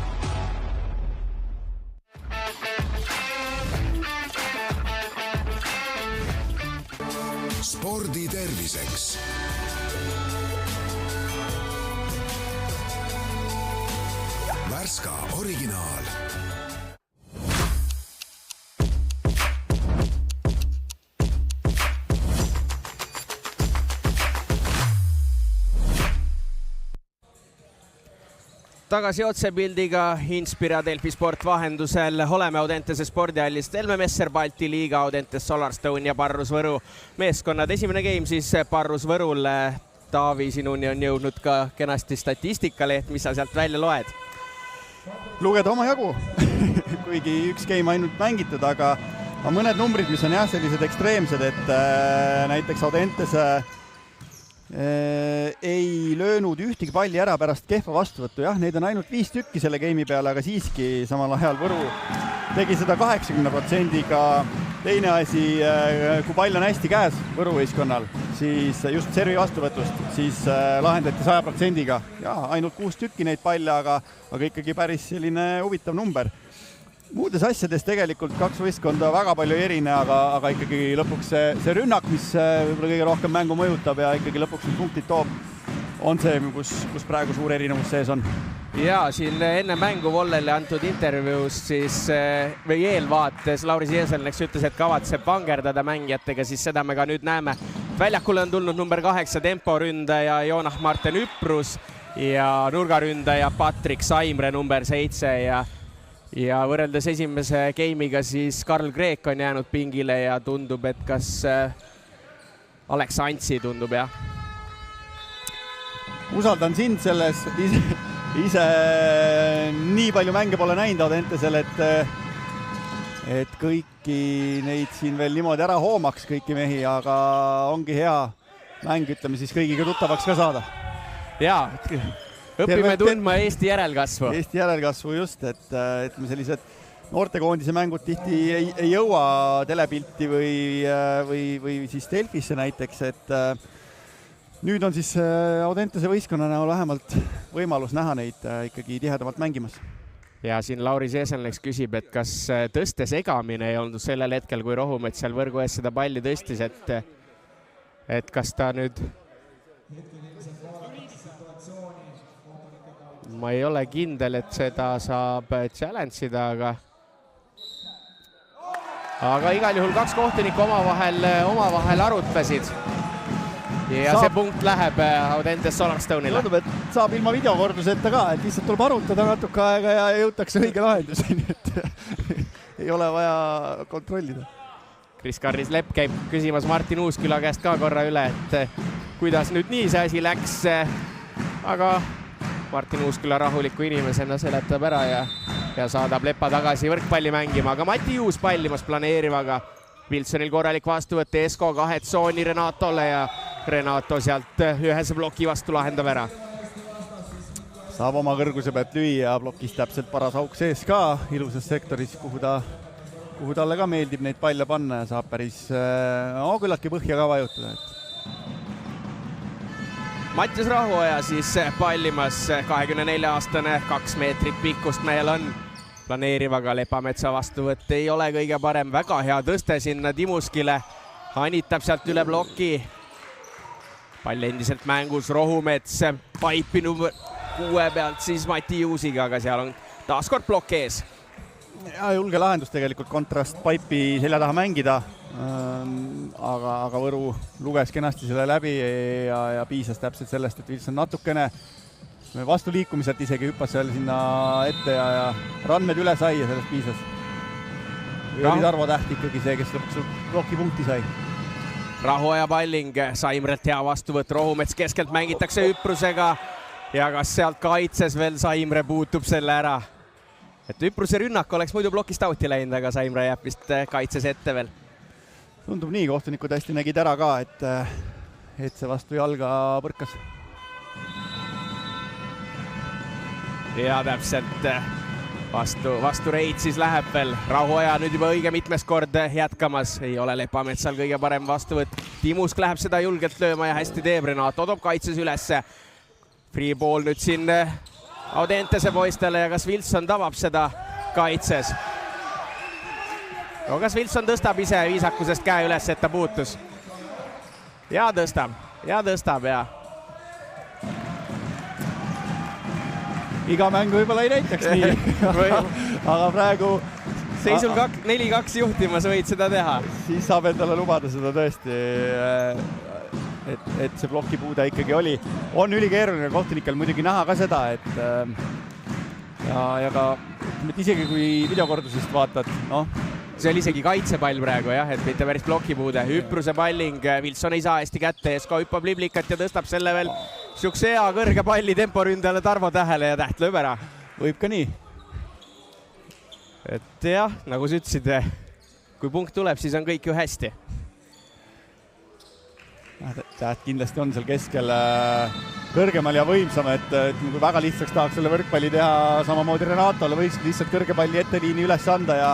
Spordi terviseks. Värska originaal. Tagasi otsepildiga Inspira Delfi Sport vahendusel. Oleme Audentese spordiallist Helme Messer Balti liiga, Audentes Solarstone ja Parrus Võru meeskonnad. Esimene game siis Parrus Võrul Taavi, sinuni on jõudnud ka kenasti statistikaleht, mis sa sealt välja loed? Lugeda oma jagu, kuigi üks game ainult mängitud, aga mõned numbrid, mis on jah sellised ekstreemsed, et näiteks Audentese ei löönud ühtegi palli ära pärast kehva vastuvõttu. Jah, neid on ainult 5 tükki selle game'i peale, aga siiski samal ajal Võru tegi seda 80%-ga. Teine asi, kui pall on hästi käes Võru võistkonnal, siis just servi vastuvõtust, siis lahendati 100%-ga. Ja, ainult 6 tükki neid palle, aga ikkagi päris selline huvitav number. Muudes asjades tegelikult 2 võistkonda väga palju ei erine, aga ikkagi lõpuks see rünnak, mis võib-olla kõige rohkem mängu mõjutab ja ikkagi lõpuks punktid toob, on see, kus praegu suur erinevus sees on. Ja siin enne mängu Vollele antud intervjuus siis, või eelvaates Lauri Sieselneks ütles, et kavatseb vangerdada mängijatega, siis seda me ka nüüd näeme. Väljakule on tulnud number 8 temporündaja Joonah Marten Üprus ja nurgaründaja Patrik Saimre number 7 ja võrreldes esimese game'iga siis Karl Kreek on jäänud pingile ja tundub, et kas Alex Antsi tundub, jah? Usaldan sind selles, ise nii palju mänge pole näinud Audentesel, et kõiki neid siin veel niimoodi ära hoomaks, kõiki mehi, aga ongi hea mäng, ütleme siis kõigiga tuttavaks ka saada. Jaa, õpime tundma Eesti järelkasvu. Eesti järelkasvu just, et me sellised noortekoondise mängud tihti ei jõua telepilti või siis Delfisse näiteks, et nüüd on siis Audentese võistkonna näol vähemalt võimalus näha neid ikkagi tihedamalt mängimas. Ja siin Lauri Sieselneks küsib, et kas tõste segamine ei olnud sellel hetkel, kui Rohumets seal võrgu ees seda palli tõstis, et kas ta nüüd... Ma ei ole kindel, et seda saab challenge-ida, aga igal juhul 2 kohtunikku omavahel arutlesid. Ja see punkt läheb Audentes Solarstone'ile. Tundub, et saab ilma videokorduseta ka, et lihtsalt tuleb arutada natuke aega ja jõutakse õige lahenduseni, et ei ole vaja kontrollida. Kris Karris Lepp käib küsimas Martin Uusküla käest ka korra üle, et kuidas nüüd nii see asi läks, aga Martin Uusküla rahuliku inimesena seletab ära ja saadab Lepa tagasi võrkpalli mängima, aga Mati Juus pallimas planeerivaga. Wilsonil korralik vastuvõtt Esko 2 tsooni Renatole ja Renato sealt ühese bloki vastu lahendab ära. Saab oma kõrguse pealt lüüa ja blokis täpselt paras auk sees ka ilusas sektoris, kuhu talle ka meeldib neid palle panna ja saab päris küllaltki põhja ka vajutada. Mattias Rahuoja siis pallimas 24-aastane, 2 meetrit pikkust mehel on. Planeerivaga Lepametsa vastuvõtt ei ole kõige parem, väga hea tõste sinna Timuskile. Hanitab sealt üle bloki. Pall endiselt mängus, Rohumets paipi number 6 pealt siis Mati Juusiga, aga seal on taaskord blokk ees. Ja julge lahendus tegelikult kontrast paipi selja taha mängida, aga Võru luges kenasti selle läbi ja piisas täpselt sellest, et Wilson natukene vastu liikumiselt isegi hüppas seal sinna ette ja randmed üle sai ja sellest piisas. Või oli Tarvo Täht ikkagi see, kes lõpuks bloki punkti sai. Rahuoja palling, Saimrelt hea vastuvõtt, Rohumets keskelt mängitakse Üprusega ja kas sealt kaitses veel Saimre puutub selle ära. Et Üpruse rünnak oleks muidu blokist auti läinud, aga Saimre jääb vist kaitses ette veel. Tundub nii, kohtunikud hästi nägid ära ka, et see vastu jalga põrkas. Ja täpselt vastu Reit siis läheb veel. Rahuoja nüüd juba õige mitmes kord jätkamas. Ei ole Lepametsal kõige parem vastuvõtt. Timusk läheb seda julgelt lööma ja hästi teeb. Renato toob kaitses ülesse. Free ball nüüd siin Audentese poistele ja kas Wilson tabab seda kaitses? No, kas Wilson tõstab ise viisakusest käe üles, et ta puutus? Ja tõstab ja iga mäng võib-olla ei näitaks nii, aga praegu seisul 4-2 juhtimas võid seda teha. Siis saab endale lubada seda tõesti, et see blokipuude ikkagi oli. On ülikeeruline kohtunikel muidugi näha ka seda, et ja ka isegi kui videokordusest vaatad, see oli isegi kaitsepall praegu jah, et mitte päris plokipuude. Hüpruse palling, Wilson ei saa hästi kätte, Esko hüppab liblikat ja tõstab selle veel siukse hea kõrge palli temporündajale Tarvo Tähele ja Täht lööb ära. Võib ka nii. Et jah, nagu sa ütlesid, kui punkt tuleb, siis on kõik ju hästi. Täht kindlasti on seal keskel kõrgemal ja võimsam, et kui väga lihtsaks tahaks selle võrkpalli teha, samamoodi Renatole võiks lihtsalt kõrge palli etteliini üles anda ja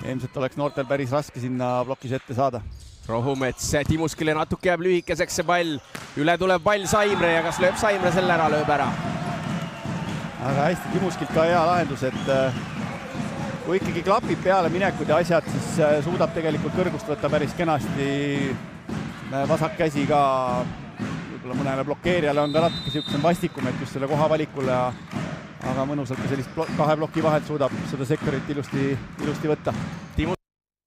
ilmselt oleks noortel päris raske sinna plokis ette saada. Rohumets, Timuskile natuke jääb lühikeseks see pall, üle tuleb pall Saimre ja kas lööb Saimre selle ära, lööb ära. Aga hästi, Timuskilt ka hea lahendus, et kui ikkagi klapib peale minekud ja asjad, siis suudab tegelikult kõrgust võtta päris kenasti. Vasak käsi ka, võib-olla mõnele blokeerijale on ka natuke siukesem vastikum, et just selle koha valikule, aga mõnusalt ka sellist kahe ploki vahelt suudab seda sektorit ilusti võtta. Timus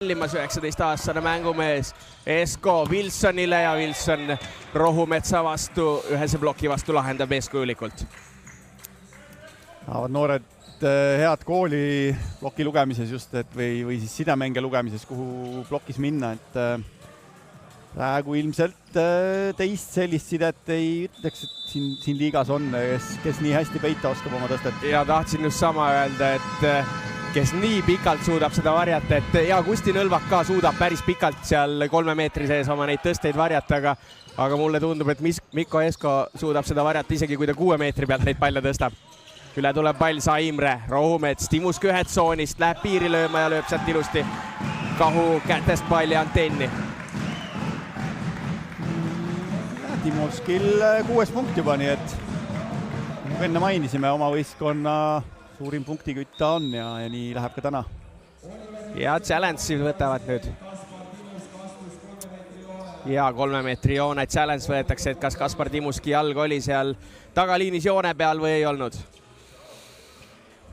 Limas 19-aastane mängumees Esko Wilsonile ja Wilson Rohumetsa vastu, ühese ploki vastu lahendab eeskujulikult. Noored head kooli ploki lugemises just, et või siis sidemänge lugemises, kuhu plokis minna, et praegu ilmselt teist sellist sidet ei ütleks, et siin liigas on, kes nii hästi peita oskab oma tõstet. Ja tahtsin just sama öelda, et kes nii pikalt suudab seda varjata, et ja Kusti Nõlvak ka suudab päris pikalt seal 3 meetri sees oma neid tõsteid varjata, aga mulle tundub, et Mikko Esko suudab seda varjata isegi, kui ta 6 meetri pealt neid palle tõstab. Üle tuleb pall Saimre, Rohumets, Timusk ühed tsoonist, läheb piiri lööma ja lööb sealt ilusti Kahu kätest palli antenni. Timuskil 6 punkt juba, nii et nagu enne mainisime, oma võistkonna suurim punktikütt ta on ja nii läheb ka täna. Ja challenge'i võtavad nüüd. Ja 3 meetri joone challenge võetakse, et kas Kaspar Timuski jalg oli seal tagaliinis joone peal või ei olnud.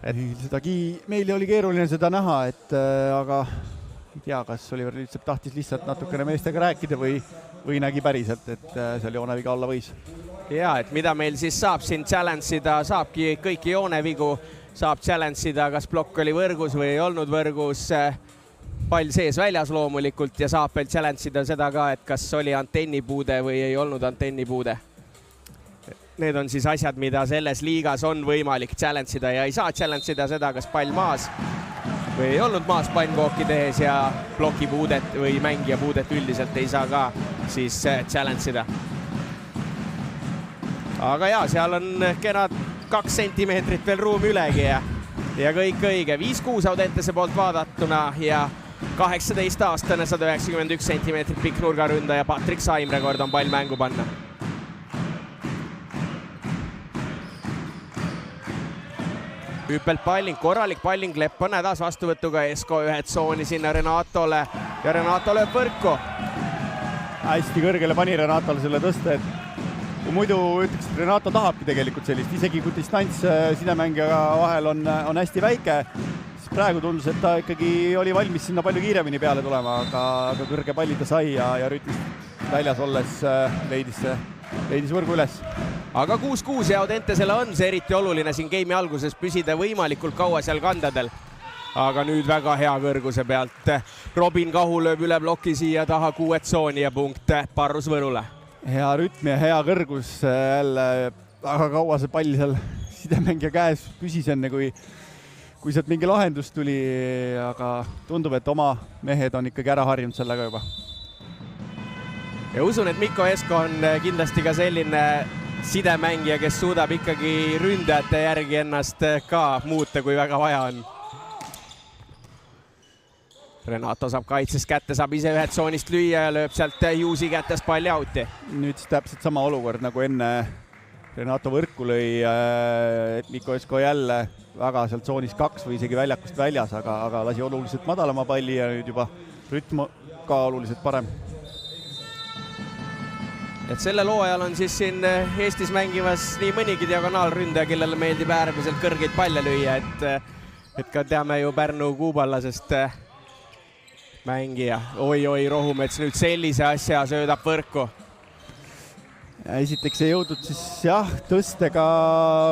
Meil oli keeruline seda näha, aga ei tea, kas Oliver Lüütsepp tahtis lihtsalt natukene meestega rääkida või nägi päriselt, et seal jooneviga olla võis. Ja, et mida meil siis saab siin challenge-ida, saabki kõiki joonevigu, saab challenge-ida, kas plokk oli võrgus või ei olnud võrgus, pall sees väljas loomulikult ja saab veel challenge-ida seda ka, et kas oli antennipuude või ei olnud antennipuude. Need on siis asjad, mida selles liigas on võimalik challenge-ida ja ei saa challenge-ida seda, kas pall maas või ei olnud maas pannkooki tehes ja plokipuudet või mängija puudet üldiselt ei saa ka siis challenge-ida. Aga ja, seal on kenad 2 sentimeetrit veel ruumi ülegi ja kõik õige. 5-6 Audentese poolt vaadatuna ja 18-aastane 191 sentimeetrit pikk nurgaründaja Patrik Saimre kord on pall mängu panna. Hüppelt palling, korralik palling, Lepp on hädas vastuvõtuga, Esko ühed tsooni sinna Renatole ja Renato lööb võrku. Hästi kõrgele pani Renatole selle tõste, et kui muidu ütleks, et Renato tahabki tegelikult sellist, isegi kui distants sidemängijaga vahel on hästi väike, siis praegu tundus, et ta ikkagi oli valmis sinna palju kiiremini peale tulema, aga kõrge palli ta sai ja rütmist väljas olles leidis võrgu üles. Aga 6-6 ja Audentesele on see eriti oluline siin geimi alguses püsida võimalikult kaua seal kandadel. Aga nüüd väga hea kõrguse pealt. Robin Kahu lööb üle ploki siia taha 6 tsooni ja punkt Parrus Võrule. Hea rütm ja hea kõrgus jälle, väga kaua see pall seal sidemängija käes püsis enne, kui sealt mingi lahendus tuli, aga tundub, et oma mehed on ikkagi ära harjunud sellega juba. Ja usun, et Mikko Esko on kindlasti ka selline sidemängija, kes suudab ikkagi ründajate järgi ennast ka muuta, kui väga vaja on. Renato saab kaitses kätte, saab ise ühed tsoonist lüüa ja lööb sealt Juusi kätest palli auti. Nüüd siis täpselt sama olukord nagu enne Renato võrku lõi, et Mikko Esko jälle väga seal tsoonis 2 või isegi väljakust väljas, aga lasi oluliselt madalama palli ja nüüd juba rütm ka oluliselt parem. Et sellel hooajal on siis siin Eestis mängivas nii mõnigi diagonaalründaja, kellele meeldib äärmiselt kõrgeid palle lüüa, et ka teame ju Pärnu kuuballasest mängija. Oi, Rohumets nüüd sellise asja söödab võrku. Esiteks ei jõudnud siis jah, tõstega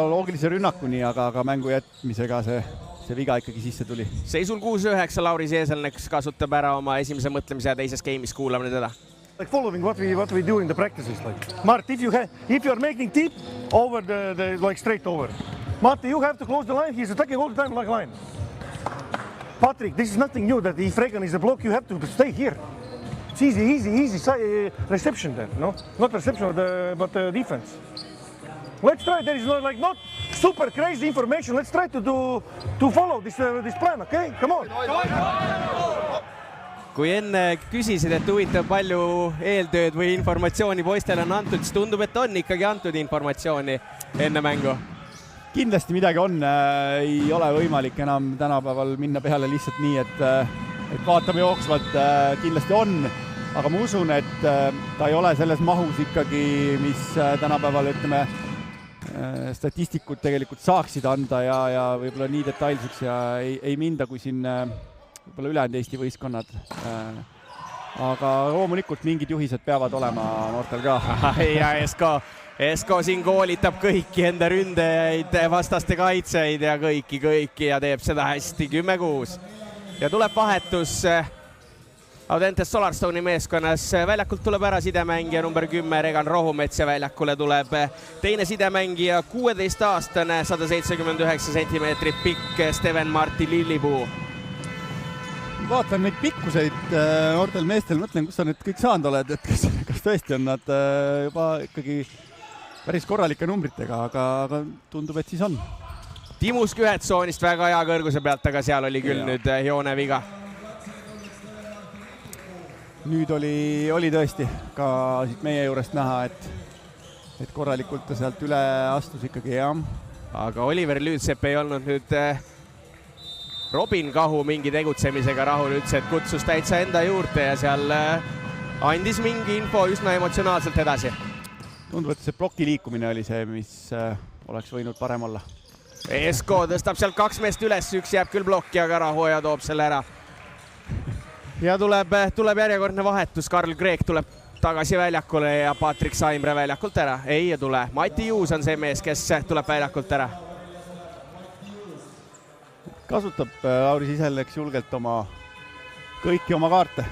loogilise rünnakuni, aga mängu jätmisega see see viga ikkagi sisse tuli. Seisul 6-9 Lauri Seeselnek kasutab ära oma esimese mõtlemise ja teises game'is kuulame teda. Like following what we do in the practices. Like Mart, if you're making tip over the like straight over, Matti, you have to close the line. He's attacking all the time like line. Patrick, this is nothing new. That if Regan is the block, you have to stay here. It's easy reception there, no? Not reception, but defense. Let's try. There is not super crazy information. Let's try to follow this plan, okay? Come on. Kui enne küsisid, et huvitav palju eeltööd või informatsiooni poistele on antud, siis tundub, et on ikkagi antud informatsiooni enne mängu. Kindlasti midagi on, ei ole võimalik enam tänapäeval minna peale lihtsalt nii, et vaatame jooksvalt, kindlasti on, aga ma usun, et ta ei ole selles mahus ikkagi, mis tänapäeval, ütleme, statistikud tegelikult saaksid anda ja võib-olla nii detailseks ja ei minda, kui siin võib-olla ülejäänud Eesti võistkonnad. Aga loomulikult mingid juhised peavad olema noortel ka. Ja Esko siin koolitab kõiki enda ründajaid, vastaste kaitseid ja kõiki ja teeb seda hästi 10-6. Ja tuleb vahetus Audentes Solarstone'i meeskonnas. Väljakult tuleb ära sidemängija number 10 Regan Rohumets ja väljakule tuleb teine sidemängija 16-aastane 179 cm pikk Steven Marti Lillipuu. Vaatan neid pikkuseid noortel meestel, mõtlen, kus sa nüüd kõik saanud oled, et kas tõesti on nad juba ikkagi päris korralike numbritega, aga tundub, et siis on. Timus Kühetsoonist väga hea kõrguse pealt, aga seal oli küll nüüd joone viga. Nüüd oli tõesti ka siit meie juurest näha, et korralikult ta sealt üle astus ikkagi, jah. Aga Oliver Lüütsepp ei olnud nüüd Robin Kahu mingi tegutsemisega rahul, ütles, et kutsus täitsa enda juurde ja seal andis mingi info üsna emotsionaalselt edasi. Tundub, et see ploki liikumine oli see, mis oleks võinud parem olla. Esko tõstab sealt 2 meest üles, üks jääb küll blokki, aga Rahoja toob selle ära. Ja tuleb järjekordne vahetus, Karl Kreek tuleb tagasi väljakule ja Patrik Saimre väljakult ära. Ei tule, Mati Juus on see mees, kes tuleb väljakult ära. Kasutab Lauri Seeselnek julgelt kõiki oma kaarte.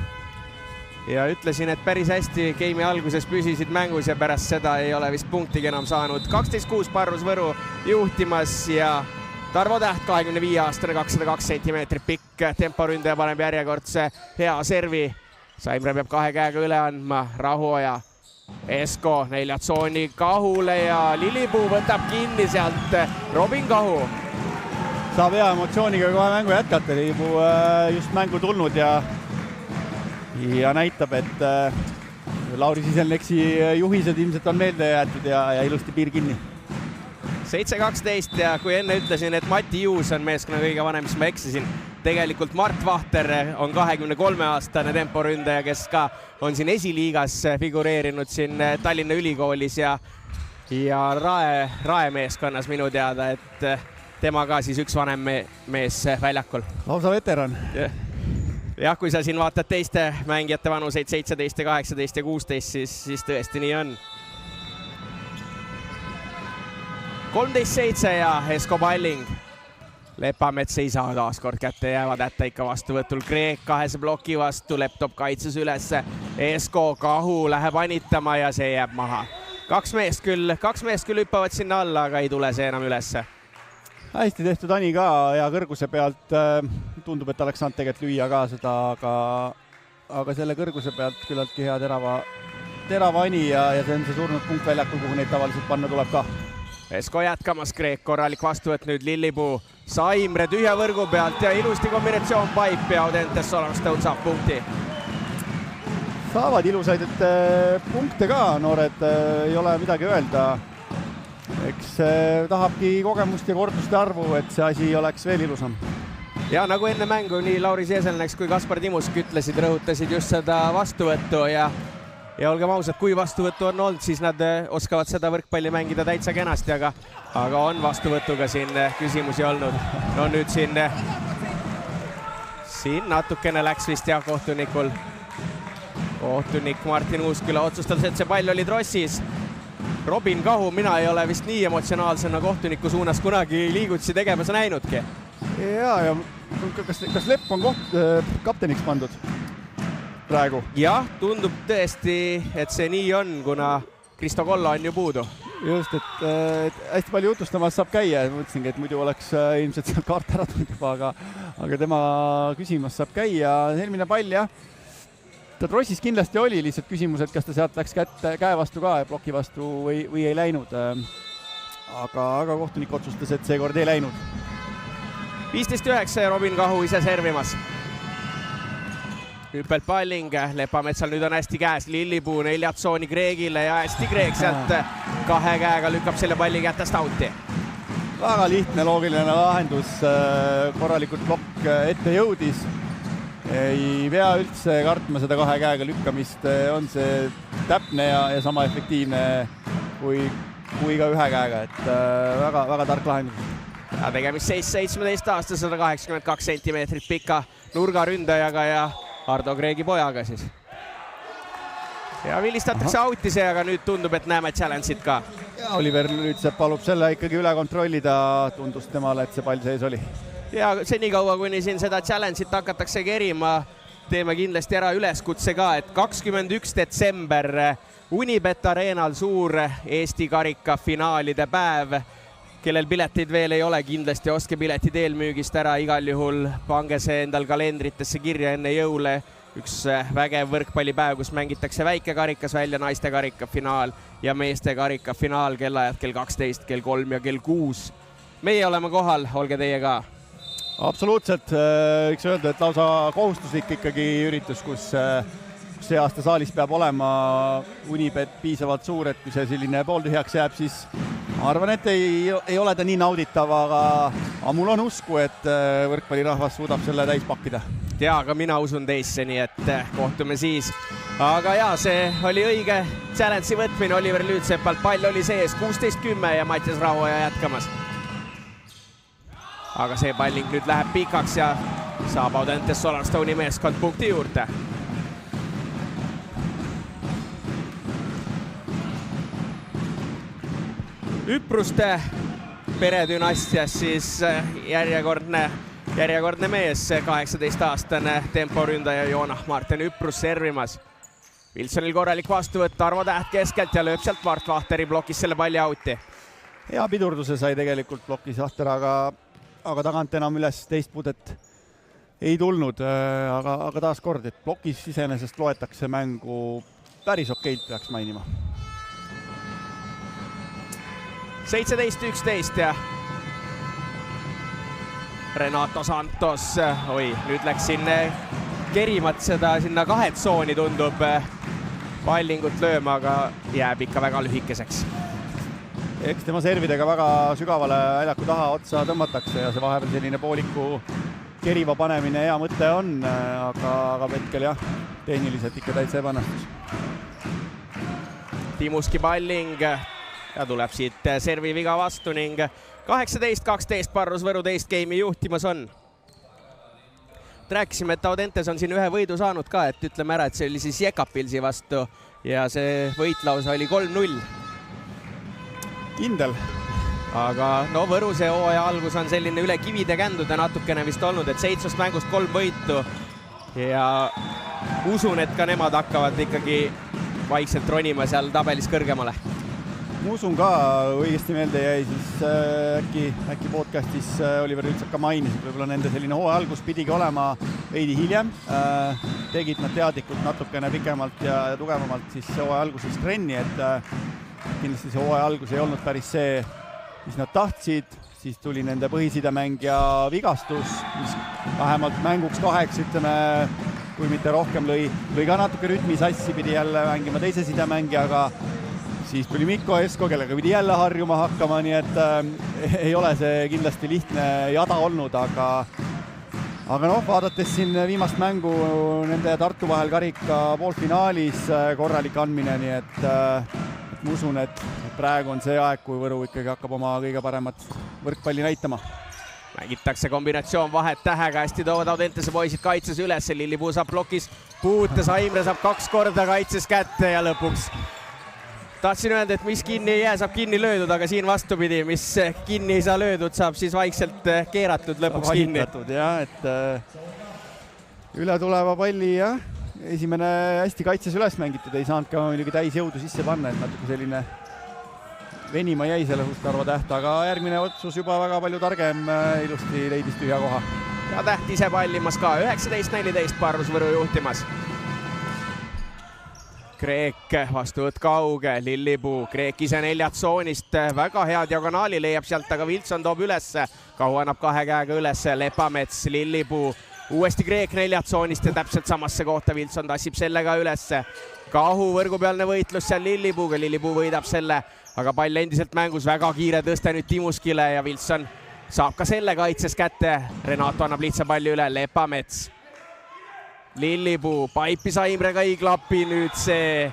Ja ütlesin, et päris hästi game'i alguses püsisid mängus ja pärast seda ei ole vist punktigi enam saanud. 12-6 Parrus Võru juhtimas ja Tarvo Täht, 25-aastane, 202 cm pikk temporündaja paneb järjekordse hea servi. Saimre peab 2 käega üle andma, Rahuoja, Esko, 4 tsooni Kahule ja Lillipuu võtab kinni sealt Robin Kahu. Saab hea emotsiooniga kohe mängu jätkata, Lillipuu just mängu tulnud ja näitab, et Lauri Seeselneksi juhised ilmselt on meelde jäetud ja ilusti piir kinni. 7-12 ja kui enne ütlesin, et Mati Juus on meeskonna kõige vanem, siis ma eksisin. Tegelikult Mart Vahter on 23-aastane temporündaja, kes ka on siin esiliigas figureerinud siin Tallinna Ülikoolis ja Rae meeskonnas minu teada, et tema ka siis üks vanem mees väljakul. Lausa veteran. Jah, kui sa siin vaatad teiste mängijate vanuseid 17, 18 ja 16, siis tõesti nii on. 13-7 ja Esko Palling. Lepamets ei saa taaskord kätte, jäävad ätta ikka vastuvõtul. Kreek 2 bloki vastu, laptop kaitses üles. Esko Kahu läheb anitama ja see jääb maha. 2 meest küll hüppavad sinna alla, aga ei tule see enam ülesse. Hästi tehtud Ani ka ja kõrguse pealt tundub, et oleks saanud tegelikult lüüa ka seda, aga selle kõrguse pealt küllaltki hea terava Ani ja see on see surnud punkt väljakul, kuhu neid tavaliselt panna tuleb ka. Esko jätkamas, Kreek korralik vastuvõtt nüüd Lillipuu. Saimre tühja võrgu pealt ja ilusti kombinatsioon Paip ja Audentes Solarstone saab punkti. Saavad ilusaid punkte ka, noored, ei ole midagi öelda. Eks tahabki kogemust ja korduste arvu, et see asi oleks veel ilusam. Ja nagu enne mängu nii Lauri Seeselneks kui Kaspar Timusk ütlesid, rõhutasid just seda vastuvõttu ja olgem ausad, kui vastuvõttu on olnud, siis nad oskavad seda võrkpalli mängida täitsa kenasti, aga on vastuvõtuga siin küsimusi olnud. No nüüd siin natukene läks vist jah kohtunikul. Kohtunik Martin Uusküla otsustas, et see pall oli trossis. Robin Kahu, mina ei ole vist nii emotsionaalsena kohtuniku suunas kunagi liigutusi tegemas näinudki. ja kas Lepp on kapteniks pandud praegu? Jah, tundub tõesti, et see nii on, kuna Kristo Kolla on ju puudu. Just, et hästi palju jutustamas saab käia. Mõtlesingi, et muidu oleks ilmselt seal kaart ära tundub, aga tema küsimas saab käia. Helmine pall, jah. Ta trossis kindlasti oli lihtsalt küsimus, et kas ta sealt läks käe vastu ka ja ploki vastu või ei läinud. Aga kohtunik otsustas, et seekord ei läinud. 15-9 ja Robin Kahu ise servimas. Hüppelt palling, Lepametsal nüüd on hästi käes, Lillipuu 4 tsooni Kreegile ja hästi Kreeg sealt 2 käega lükkab selle palli kätest outi. Väga lihtne loogiline lahendus, korralikult plokk ette jõudis. Ei pea üldse kartma seda 2 käega lükkamist, on see täpne ja sama efektiivne kui ka 1 käega, et väga tark lahendus. Ja tegemist 17 aasta 182 cm pika nurgaründajaga ja Ardo Kreegi pojaga siis. Ja vilistatakse outi see, aga nüüd tundub, et näeme challenge'it ka. Ja Oliver Lüütsepp palub selle ikkagi üle kontrollida, tundus temale, et see pall sees oli. Ja senikaua, kuni siin seda challenge'it hakatakse kerima, teeme kindlasti ära üleskutse ka, et 21. detsember Unibet Arenal suur Eesti karika finaalide päev. Kellel piletid veel ei ole, kindlasti ostke piletid eelmüügist ära, igal juhul pange see endal kalendritesse kirja enne jõule. Üks vägev võrkpallipäev, kus mängitakse väike karikas välja, naiste karika finaal ja meeste karika finaal, kellaajad kell 12, kell 3 ja kell 6. Meie oleme kohal, olge teie ka. Absoluutselt, võiks öelda, et lausa kohustuslik ikkagi üritus, kus see aasta saalis peab olema Unibet piisavalt suur, et kui see selline pooltühjaks jääb, siis ma arvan, et ei ole ta nii nauditav, aga mul on usku, et võrkpallirahvas suudab selle täis pakkida. Ja, aga mina usun teisse, nii et kohtume siis. Aga jaa, see oli õige challenge'i võtmine Oliver Lüütseppalt. Pall oli sees 16-10 ja Mattias Rahuoja jätkamas. Aga see palling nüüd läheb pikaks ja saab Audentes Solarstone'i meeskond punkti juurde. Üpruste peredünastias siis järjekordne mees, 18-aastane temporündaja Joona Martin Üprus servimas. Wilsonil korralik vastuvõtt, Arvo Täht keskelt ja lööb sealt Mart Vahteri blokis selle palli outi. Hea pidurduse sai tegelikult blokis Vahter, aga tagant enam üles teist puudet ei tulnud. Aga taas kord, et blokis iseenesest loetakse mängu päris okeilt, peaks mainima. 17-11 ja Renato Santos, nüüd läks sinna kerimat seda sinna 2 tsooni tundub pallingut lööma, aga jääb ikka väga lühikeseks. Eks tema servidega väga sügavale väljaku taha otsa tõmmatakse ja see vahepeal selline pooliku keriva panemine hea mõte on, aga hetkel jah, tehniliselt ikka täitsa ebanõstus. Timuski palling ja tuleb siit servi viga vastu ning 18-12 Parrus Võru teist game'i juhtimas on. Rääkisime, et Audentes on siin 1 võidu saanud ka, et ütleme ära, et see oli siis Jekapilsi vastu ja see võitlausa oli 3-0. Kindel. Aga no Võru see hooaja algus on selline üle kivide kändude natukene vist olnud, et 7 mängust 3 võitu ja usun, et ka nemad hakkavad ikkagi vaikselt ronima seal tabelis kõrgemale. Ma usun ka, õigesti meelde jäi siis äkki podcastis Oliver Lüütsepp ka mainis, et võib-olla nende selline hooaja algus pidigi olema veidi hiljem. Tegid nad teadlikult natukene pikemalt ja tugevamalt siis hooaja alguses trenni, et kindlasti see hooaja algus ei olnud päris see, mis nad tahtsid. Siis tuli nende põhisidemängija vigastus, mis vähemalt mänguks 2, ütleme, kui mitte rohkem lõi ka natuke rütmi sassi, pidi jälle mängima teise sidemängijaga. Siis tuli Mikko Esko, kellega pidi jälle harjuma hakkama, nii et ei ole see kindlasti lihtne jada olnud, aga noh, vaadates siin viimast mängu nende Tartu vahel karika poolfinaalis korralik andmine, nii et ma usun, et praegu on see aeg, kui Võru ikkagi hakkab oma kõige paremat võrkpalli näitama. Mängitakse kombinatsioon vahet tähega, hästi toovad Audentese poisid kaitses üles, Lillipuu saab blokis puutes, Aimre saab 2 korda kaitses kätte ja lõpuks Tahtsin öelda, et mis kinni ei jää, saab kinni löödud, aga siin vastupidi, mis kinni ei saa löödud, saab siis vaikselt keeratud lõpuks kinni. Jah, et üle tuleva palli ja esimene hästi kaitses üles mängitud, ei saanud ka muidugi täis jõudu sisse panna, et natuke selline venima jäi selle Tarvo Täht, aga järgmine otsus juba väga palju targem, ilusti leidis tühja koha. Ja Täht ise pallimas ka, 19-14 Parrus Võru juhtimas. Kreek vastuvõtt kauge, Lillipuu, Kreek ise 4 tsoonist, väga hea diagonaali leiab sealt, aga Wilson toob ülesse, Kahu annab 2 käega ülesse, Lepamets, Lillipuu, uuesti Kreek 4 tsoonist ja täpselt samasse kohta Wilson tassib selle ka ülesse. Kahu võrgupealne võitlus seal Lillipuuga, Lillipuu võidab selle, aga pall endiselt mängus, väga kiire tõste nüüd Timuskile ja Wilson saab ka selle kaitses kätte, Renato annab lihtsa palli üle, Lepamets. Lillipuu, Paipi Saimrega ei klapi nüüd see,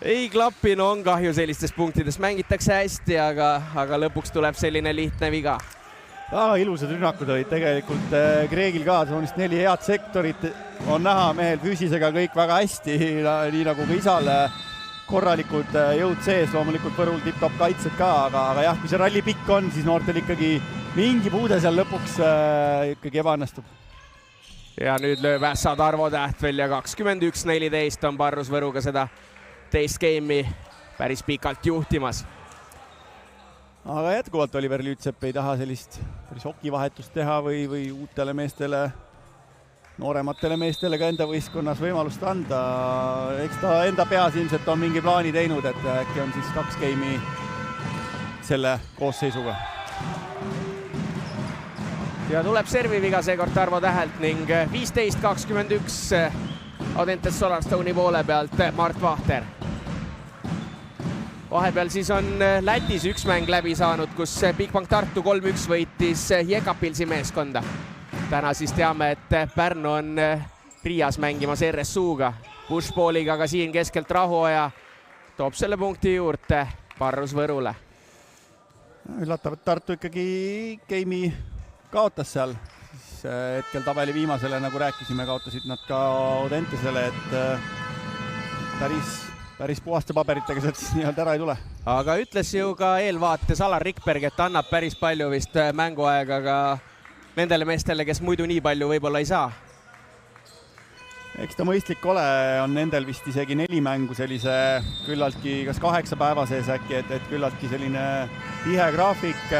ei klapi, no on kahju sellistest punktidest, mängitakse hästi, aga lõpuks tuleb selline lihtne viga. Ilusad rünnakud olid tegelikult Kreegil ka, soonist 4 head sektorit, on näha mehel füüsisega kõik väga hästi, nii nagu ka isal korralikud jõud sees, loomulikult Võrul tipp-top kaitsed ka, aga jah, kui see ralli pikk on, siis noortel ikkagi mingi puude seal lõpuks ikkagi ebaõnnestub. Ja nüüd lööb ässa Tarvo Täht veel ja 21-14 on Parrus Võruga seda teist game'i päris pikalt juhtimas. Aga jätkuvalt Oliver Lüütsepp ei taha sellist päris hokivahetust teha või uutele meestele, noorematele meestele ka enda võistkonnas võimalust anda. Eks ta enda peas ilmselt on mingi plaani teinud, et äkki on siis 2 game'i selle koosseisuga. Ja tuleb serviviga seekord Tarvo Tähelt ning 15-21 Audentes Solarstone'i poole pealt Mart Vahter. Vahepeal siis on Lätis üks mäng läbi saanud, kus Bigbank Tartu 3-1 võitis Jekapilsi meeskonda. Täna siis teame, et Pärnu on Riias mängimas RSU-ga. Pushballiga ka siin keskelt Rahuoja toob selle punkti juurde Parrus Võrule. Üllatav, et Tartu ikkagi game'i kaotas seal, siis hetkel tabeli viimasele, nagu rääkisime, kaotasid nad ka Audentesele, et päris puhaste paberitega sealt siis nii-öelda ära ei tule. Aga ütles ju ka eelvaates Alar Rikberg, et annab päris palju vist mänguaega ka nendele meestele, kes muidu nii palju võib-olla ei saa. Eks ta mõistlik ole, on nendel vist isegi 4 mängu sellise küllaltki kas 8 päeva sees äkki, et küllaltki selline tihe graafik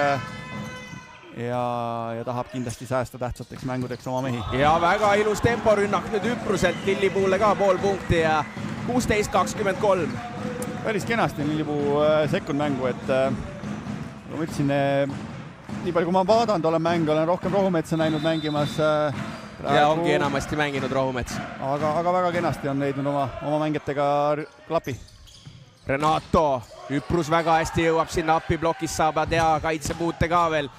ja tahab kindlasti säästa tähtsateks mängudeks oma mehi. Ja väga ilus temporünnak nüüd Üpruselt, Lillipuule ka pool punkti ja 16-23. Päris kenasti Lillipuu sekund mängu, et ma ütlesin, nii palju kui ma vaadanud olen mängu, olen rohkem Rohumetsa näinud mängimas. Ja ongi enamasti mänginud Rohumets. Aga väga kenasti on leidnud oma mängijatega klapi. Renato, Üprus väga hästi jõuab sinna appi, blokis saab tea kaitsepuute ka veel.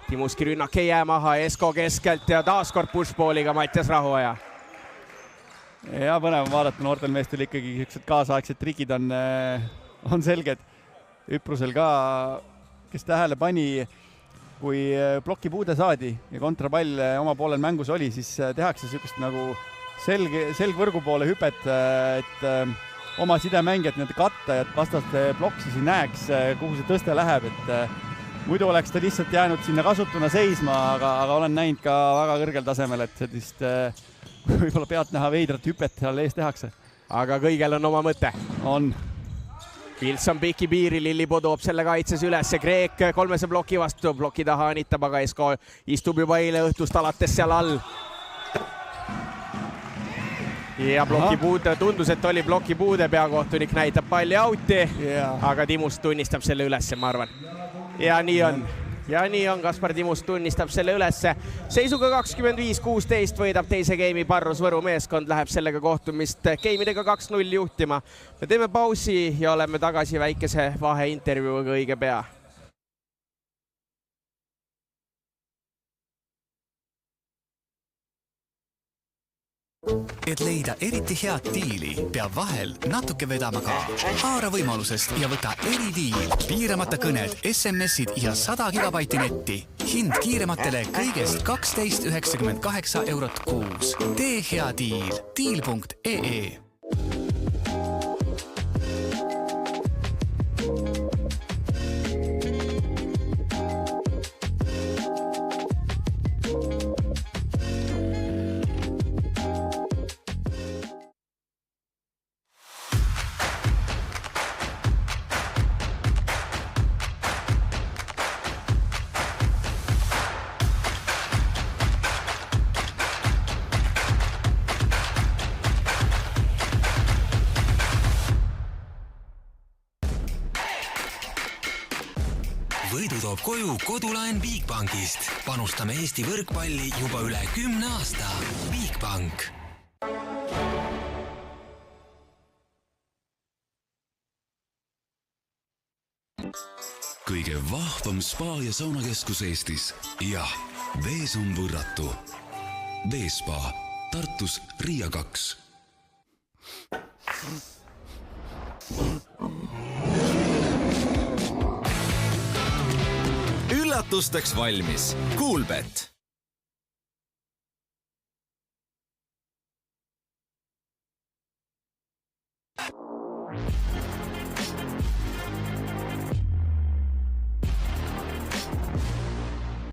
Timuski rünnak ei jää maha, Esko keskelt ja taaskord pushballiga Mattias Rahuoja. Ja põnev vaadata, noortel meestel ikkagi kaasaegsed trikid on selged. Üprusel ka, kes tähele pani, kui plokipuude saadi ja kontrapall oma poolel mängus oli, siis tehakse sellist nagu selgvõrgu poole hüpet, et oma sidemängijad nende katta ja vastaste ploksis ei näeks, kuhu see tõste läheb, et muidu oleks ta lihtsalt jäänud sinna kasutuna seisma, aga olen näinud ka väga kõrgel tasemel, et sellist võib-olla pealt näha veidrat hüpet seal ees tehakse. Aga kõigel on oma mõte. On. Pilson piki piiri, Lillipuu toob selle kaitses üles, Kreek 3 bloki vastu, bloki taha anitab, aga Esko istub juba eile õhtust alates seal all. Ja blokipuude, tundus, et oli blokipuude, peakohtunik näitab palli auti, aga Timust tunnistab selle ülesse, ma arvan. Ja nii on, Kaspar Timust tunnistab selle ülesse. Seisuga 25-16 võidab teise game'i Parrus Võru meeskond, läheb sellega kohtumist game'idega 2-0 juhtima. Me teeme pausi ja oleme tagasi väikese vaheintervjuuga õige pea. Et leida eriti head diili, peab vahel natuke vedama ka. Haara võimalusest ja võta eridiil. Piiramata kõned, SMS-id ja 100 gigabaiti netti. Hind kiirematele kõigest 12,98 € kuus. Tee hea diil. Diil.ee Võru toob koju kodulaen Bigbankist. Panustame Eesti võrkpalli juba üle 10 aasta. Bigbank. Kõige vahvam spa ja saunakeskus Eestis. Jah, Vees on võrratu. Veespa, Tartus Riia 2. Üllatusteks valmis. Coolbet.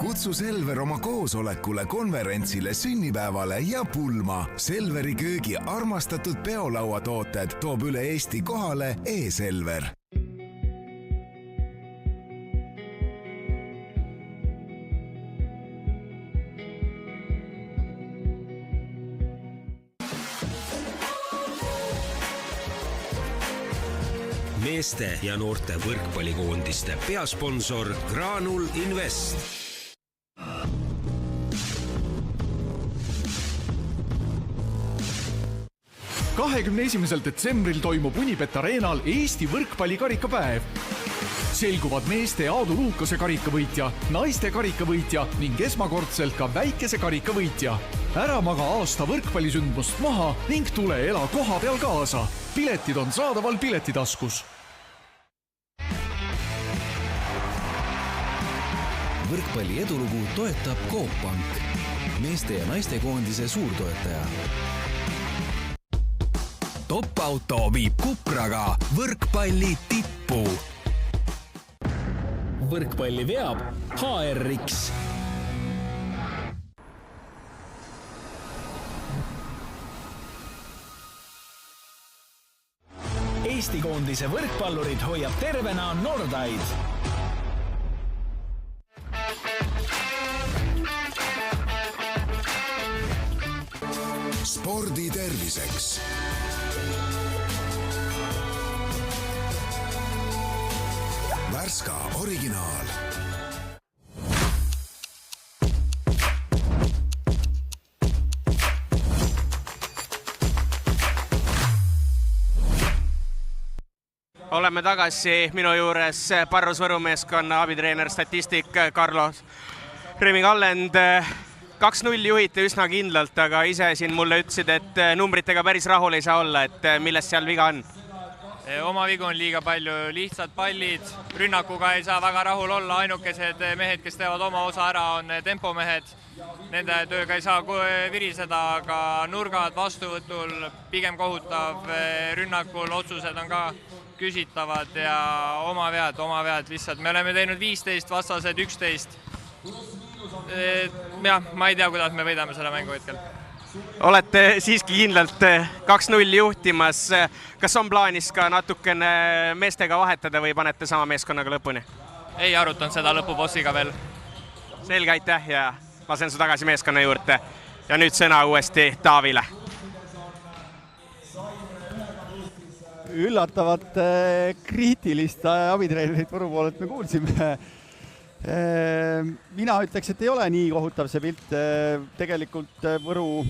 Kutsu Selver oma koosolekule, konverentsile, sünnipäevale ja pulma. Selveri köögi armastatud peolauatooted toob üle Eesti kohale e-Selver. Meeste ja noorte võrkpallikoondiste peasponsor Granul Invest. 21. detsembril toimub Unibet Arenal Eesti võrkpallikarikapäev. Selguvad meeste Aadu Luukase karikavõitja, naiste karikavõitja ning esmakordselt ka väikese karikavõitja. Ära maga aasta võrkpallisündmust maha ning tule ela koha peal kaasa. Piletid on saadaval Piletitaskus. Võrkpalli edulugu toetab Coop Pank, meeste ja naiste koondise suurtoetaja. Top-auto viib Kupraga võrkpalli tippu. Võrkpalli veab HRX. Eesti koondise võrkpallurid hoiab tervena Nordaid. Spordi terviseks. Värska originaal. Oleme tagasi minu juures Parrus Võru meeskonna abitreener statistik Carlos Remi-Kallend. 2-0 juhite üsna kindlalt, aga ise siin mulle ütlesid, et numbritega päris rahul ei saa olla, et millest seal viga on? Oma vigu on liiga palju, lihtsad pallid, rünnakuga ei saa väga rahul olla, ainukesed mehed, kes teevad oma osa ära, on tempomehed. Nende tööga ei saa viriseda, aga nurgad vastuvõtul pigem kohutav, rünnakul otsused on ka küsitavad ja oma vead lihtsalt. Me oleme teinud 15, vastased 11. Jah, ma ei tea, kuidas me võidame selle mängu hetkel. Olete siiski kindlalt 2-0 juhtimas. Kas on plaanis ka natukene meestega vahetada või panete sama meeskonnaga lõpuni? Ei arutanud seda lõpubossiga veel. Selge, aitäh ja lasen su tagasi meeskonna juurde. Ja nüüd sõna uuesti Taavile. Üllatavat kriitilist abitreenerit Võru poolelt me kuulsime. Mina ütleks, et ei ole nii kohutav see pilt. Tegelikult Võru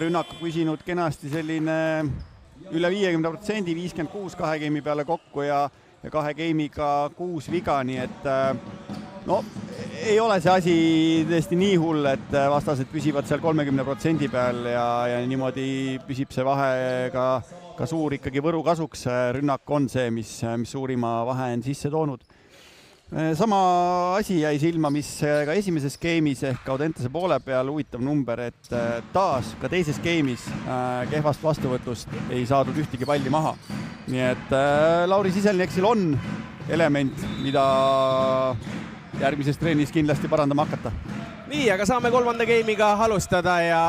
rünnaku püsinud kenasti selline üle 50%, 56 kahe geimi peale kokku ja 2 geimiga 6 viga, nii et no, ei ole see asi tõesti nii hull, et vastased püsivad seal 30% peal ja niimoodi püsib see vahe ka suur ikkagi Võru kasuks. Rünnak on see, mis suurima vahe on sisse toonud. Sama asi jäi silma, mis ka esimeses geimis ehk Audentese poole peal huvitav number, et taas ka teises geimis kehvast vastuvõtust ei saadud ühtegi palli maha. Nii et Lauri Siselneksil on element, mida järgmises treenis kindlasti parandama hakata. Nii, aga saame 3. geimiga alustada ja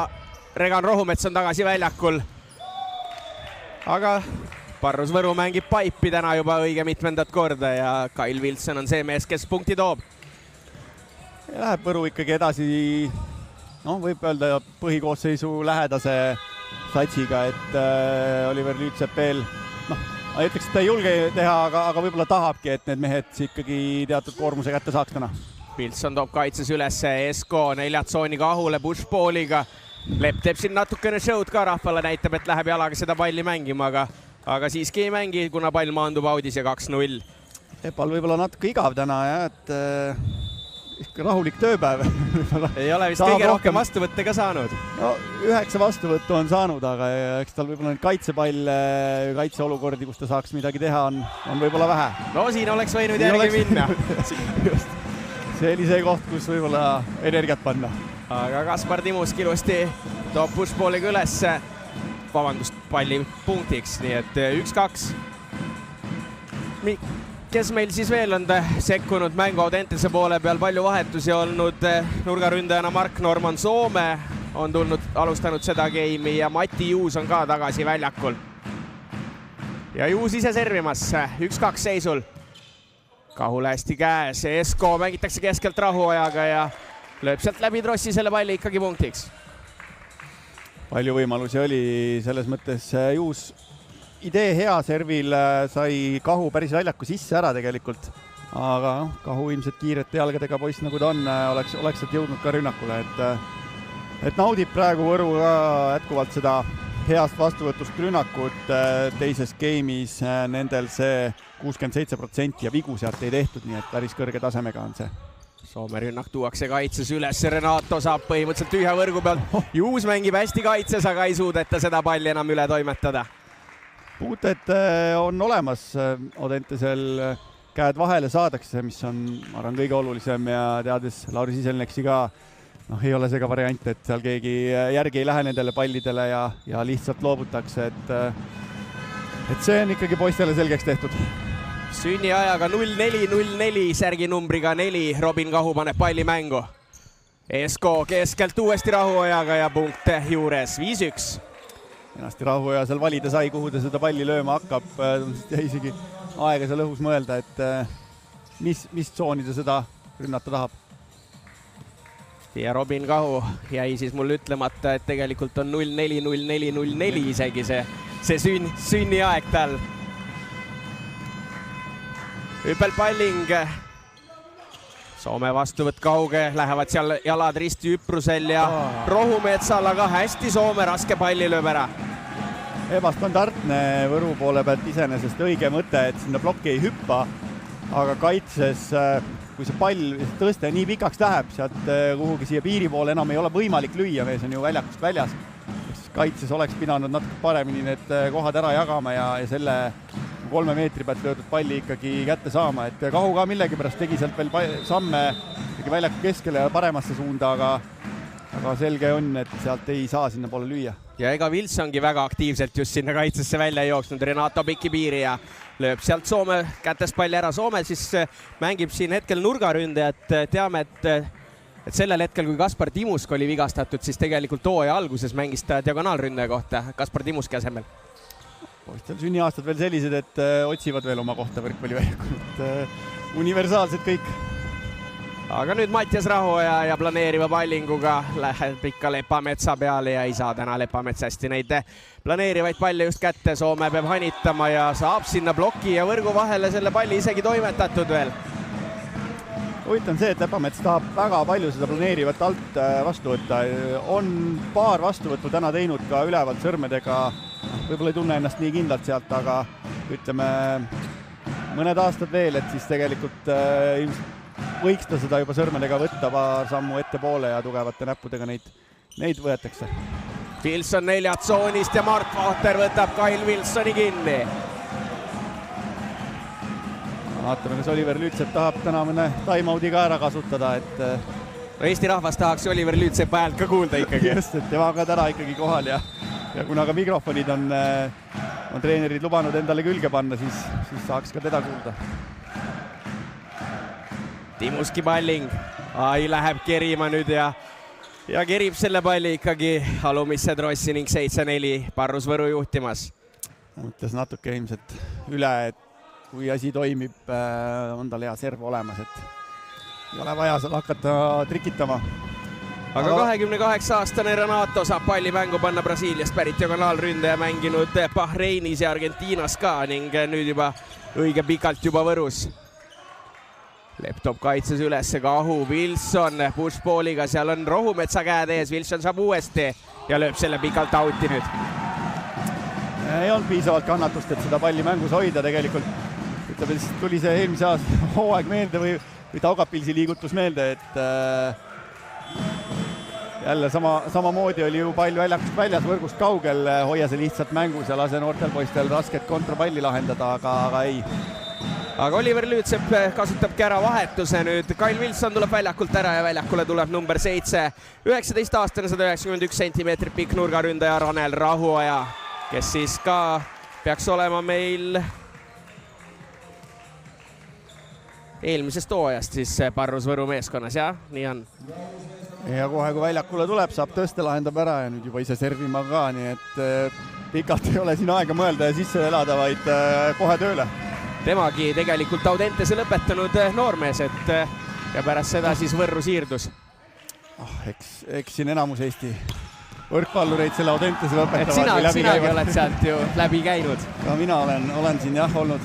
Regan Rohumets on tagasi väljakul. Aga Parrus Võru mängib paipi täna juba õige mitmendat korda ja Kail Viltson on see mees, kes punkti toob. Läheb Võru ikkagi edasi, võib öelda põhikoosseisu lähedase satsiga, et Oliver Lüütsep veel ma ütleks, et ta ei julge teha, aga võib-olla tahabki, et need mehed ikkagi teatud koormuse kätte saaks täna. Pilson toob kaitses üles Esko 4 tsooni kahule pushballiga. Lepp teeb siin natukene show'd ka rahvale, näitab, et läheb jalaga seda palli mängima, aga siiski ei mängi, kuna pall maandub audis ja 2-0. Lepal võib-olla natuke igav täna, et rahulik tööpäev. Ei ole vist kõige rohkem vastuvõtte ka saanud. No, 9 vastuvõttu on saanud, aga eks tal võib-olla neid kaitsepalle, kaitseolukordi, kus ta saaks midagi teha, on võib-olla vähe. No siin oleks võinud järgi minna. See oli see koht, kus võib-olla energiat panna. Aga Kaspar Timusk ilusti toob pushballiga üles, palli punktiks, nii et 1-2. Kes meil siis veel on sekkunud mängu Audentese poole peal, palju vahetusi olnud, nurgaründajana Mark Norman Soome on alustanud seda game'i ja Mati Juus on ka tagasi väljakul. Ja Juus ise servimas, 1-2 seisul. Kahule hästi käes, Esko mängitakse keskelt rahuajaga ja lööb sealt läbi trossi selle palli ikkagi punktiks. Palju võimalusi oli selles mõttes Juus. Idee hea servil, sai Kahu päris väljaku sisse ära tegelikult, aga Kahu ilmselt kiirete jalgadega poiss nagu ta on, oleks jõudnud ka rünnakule, et naudib praegu Võru ka jätkuvalt seda heast vastuvõtust rünnakut. Teises game'is nendel see 67% ja vigu sealt ei tehtud, nii et päris kõrge tasemega on see. Soome rünnak tuuakse kaitses üles, Renato saab põhimõtteliselt tühja võrgu pealt. Juus mängib hästi kaitses, aga ei suudeta seda palli enam üle toimetada. Puuted on olemas, Audentesel käed vahele saadakse, mis on, ma arvan, kõige olulisem ja teades Lauri Siselneksi ka, ei ole see ka variant, et seal keegi järgi ei lähe nendele pallidele ja lihtsalt loobutakse, et see on ikkagi poistele selgeks tehtud. Sünniajaga 0-4-0-4, särgi numbriga 4, Robin Kahu paneb palli mängu. Esko keskelt uuesti rahuajaga ja punkt juures, 5-1. Ennasti rahuaja seal valida sai, kuhu ta seda palli lööma hakkab, jäi isegi aega seal õhus mõelda, et mis tsooni ta seda rünnata tahab. Ja Robin Kahu jäi siis mul ütlemata, et tegelikult on 0-4-0-4-0-4 isegi see sünniaeg tal. Hüppelpalling. Soome vastuvõtt kauge, lähevad seal jalad risti üprusel ja Rohumetsal, aga hästi Soome raske palli lööb ära. Ebastandardne Võru poole pealt iseenesest õige mõte, et sinna plokki ei hüppa, aga kaitses, kui see pall tõste nii pikaks läheb, sealt kuhugi siia piiri poole enam ei ole võimalik lüüa, mees on ju väljakust väljas. Kaitses oleks pidanud natuke paremini need kohad ära jagama ja selle 3 meetri pealt löödud palli ikkagi kätte saama, et Kahu ka millegipärast tegi sealt veel samme väljaku keskele ja paremasse suunda, aga selge on, et sealt ei saa sinna poole lüüa. Ja ega Vils ongi väga aktiivselt just sinna kaitsesse välja jooksnud, Renato piki piiri ja lööb sealt Soome kätest palli ära. Soome siis mängib siin hetkel nurgaründajat, teame, et sellel hetkel, kui Kaspar Timusk oli vigastatud, siis tegelikult hooaja alguses mängis ta diagonaalründaja kohta Kaspar Timuski asemel. Poistel sünniaastad veel sellised, et otsivad veel oma kohta võrkpalliväljalt. Universaalsed kõik. Aga nüüd Mattias Rahuaja ja planeeriva pallinguga läheb ikka Lepametsa peale ja ei saa täna Lepamets hästi neid planeerivaid palle just kätte. Soome peab hanitama ja saab sinna ploki ja võrgu vahele selle palli isegi toimetatud veel. Huvitav on see, et Lepamets tahab väga palju seda planeerivat alt vastu võtta. On paar vastuvõttu täna teinud ka ülevalt sõrmedega. Võib-olla ei tunne ennast nii kindlalt sealt, aga ütleme mõned aastad veel, et siis tegelikult võiks ta seda juba sõrmedega võtta paar sammu ette poole ja tugevate näppudega neid võetakse. Wilson 4 tsoonist ja Mart Vahter võtab Kyle Wilsoni kinni. Vaatame, kas Oliver Lüütsepp tahab täna mõne timeout'i ka ära kasutada, et Eesti rahvas tahaks Oliver Lüütsepa häält ka kuulda ikkagi. Just, et tema ka täna ikkagi kohal ja kuna ka mikrofonid on treenerid lubanud endale külge panna, siis saaks ka teda kuulda. Timuski palling, läheb kerima nüüd ja kerib selle palli ikkagi alumisse trossi ning 7-4 Parrus Võru juhtimas. Mõtles natuke ilmselt üle, et kui asi toimib, on tal hea serv olemas, et ei ole vaja seal hakata trikitama. aga 28-aastane Renato saab palli mängu panna Brasiiliast pärit diagonaalründaja, mänginud Bahreinis ja Argentiinas ka ning nüüd juba õige pikalt juba Võrus. Leptop kaitses üles Kahu, Wilson pushballiga, seal on Rohumetsa käed ees, Wilson saab uuesti ja lööb selle pikalt outi nüüd. Ei olnud piisavalt kannatust, et seda palli mängus hoida tegelikult. Ütleme, tuli see eelmise aasta hooaeg meelde või Taugapilsi liigutus meelde, et jälle samamoodi oli ju pall väljakust väljas, võrgust kaugel, hoia see lihtsalt mängus ja lase noortel poistel rasket kontrapalli lahendada, aga ei. Aga Oliver Lüütsepp kasutabki ära vahetuse nüüd. Kyle Wilson tuleb väljakult ära ja väljakule tuleb number 7. 19-aastane 191 centimeetrit pikk nurgaründaja Ranel Rahuoja, kes siis ka peaks olema meil eelmisest hooajast siis Parrus Võru meeskonnas, jah, nii on. Ja kohe, kui väljakule tuleb, saab tõste, lahendab ära ja nüüd juba ise servima ka, nii et pikalt ei ole siin aega mõelda ja sisse elada, vaid kohe tööle. Temagi tegelikult Audentese lõpetanud noormees, et ja pärast seda siis Võrru siirdus. Eks siin enamus Eesti võrkpallureid selle Audentese lõpetavad. Et sinagi oled sealt ju läbi käinud. Ka mina olen siin jah olnud.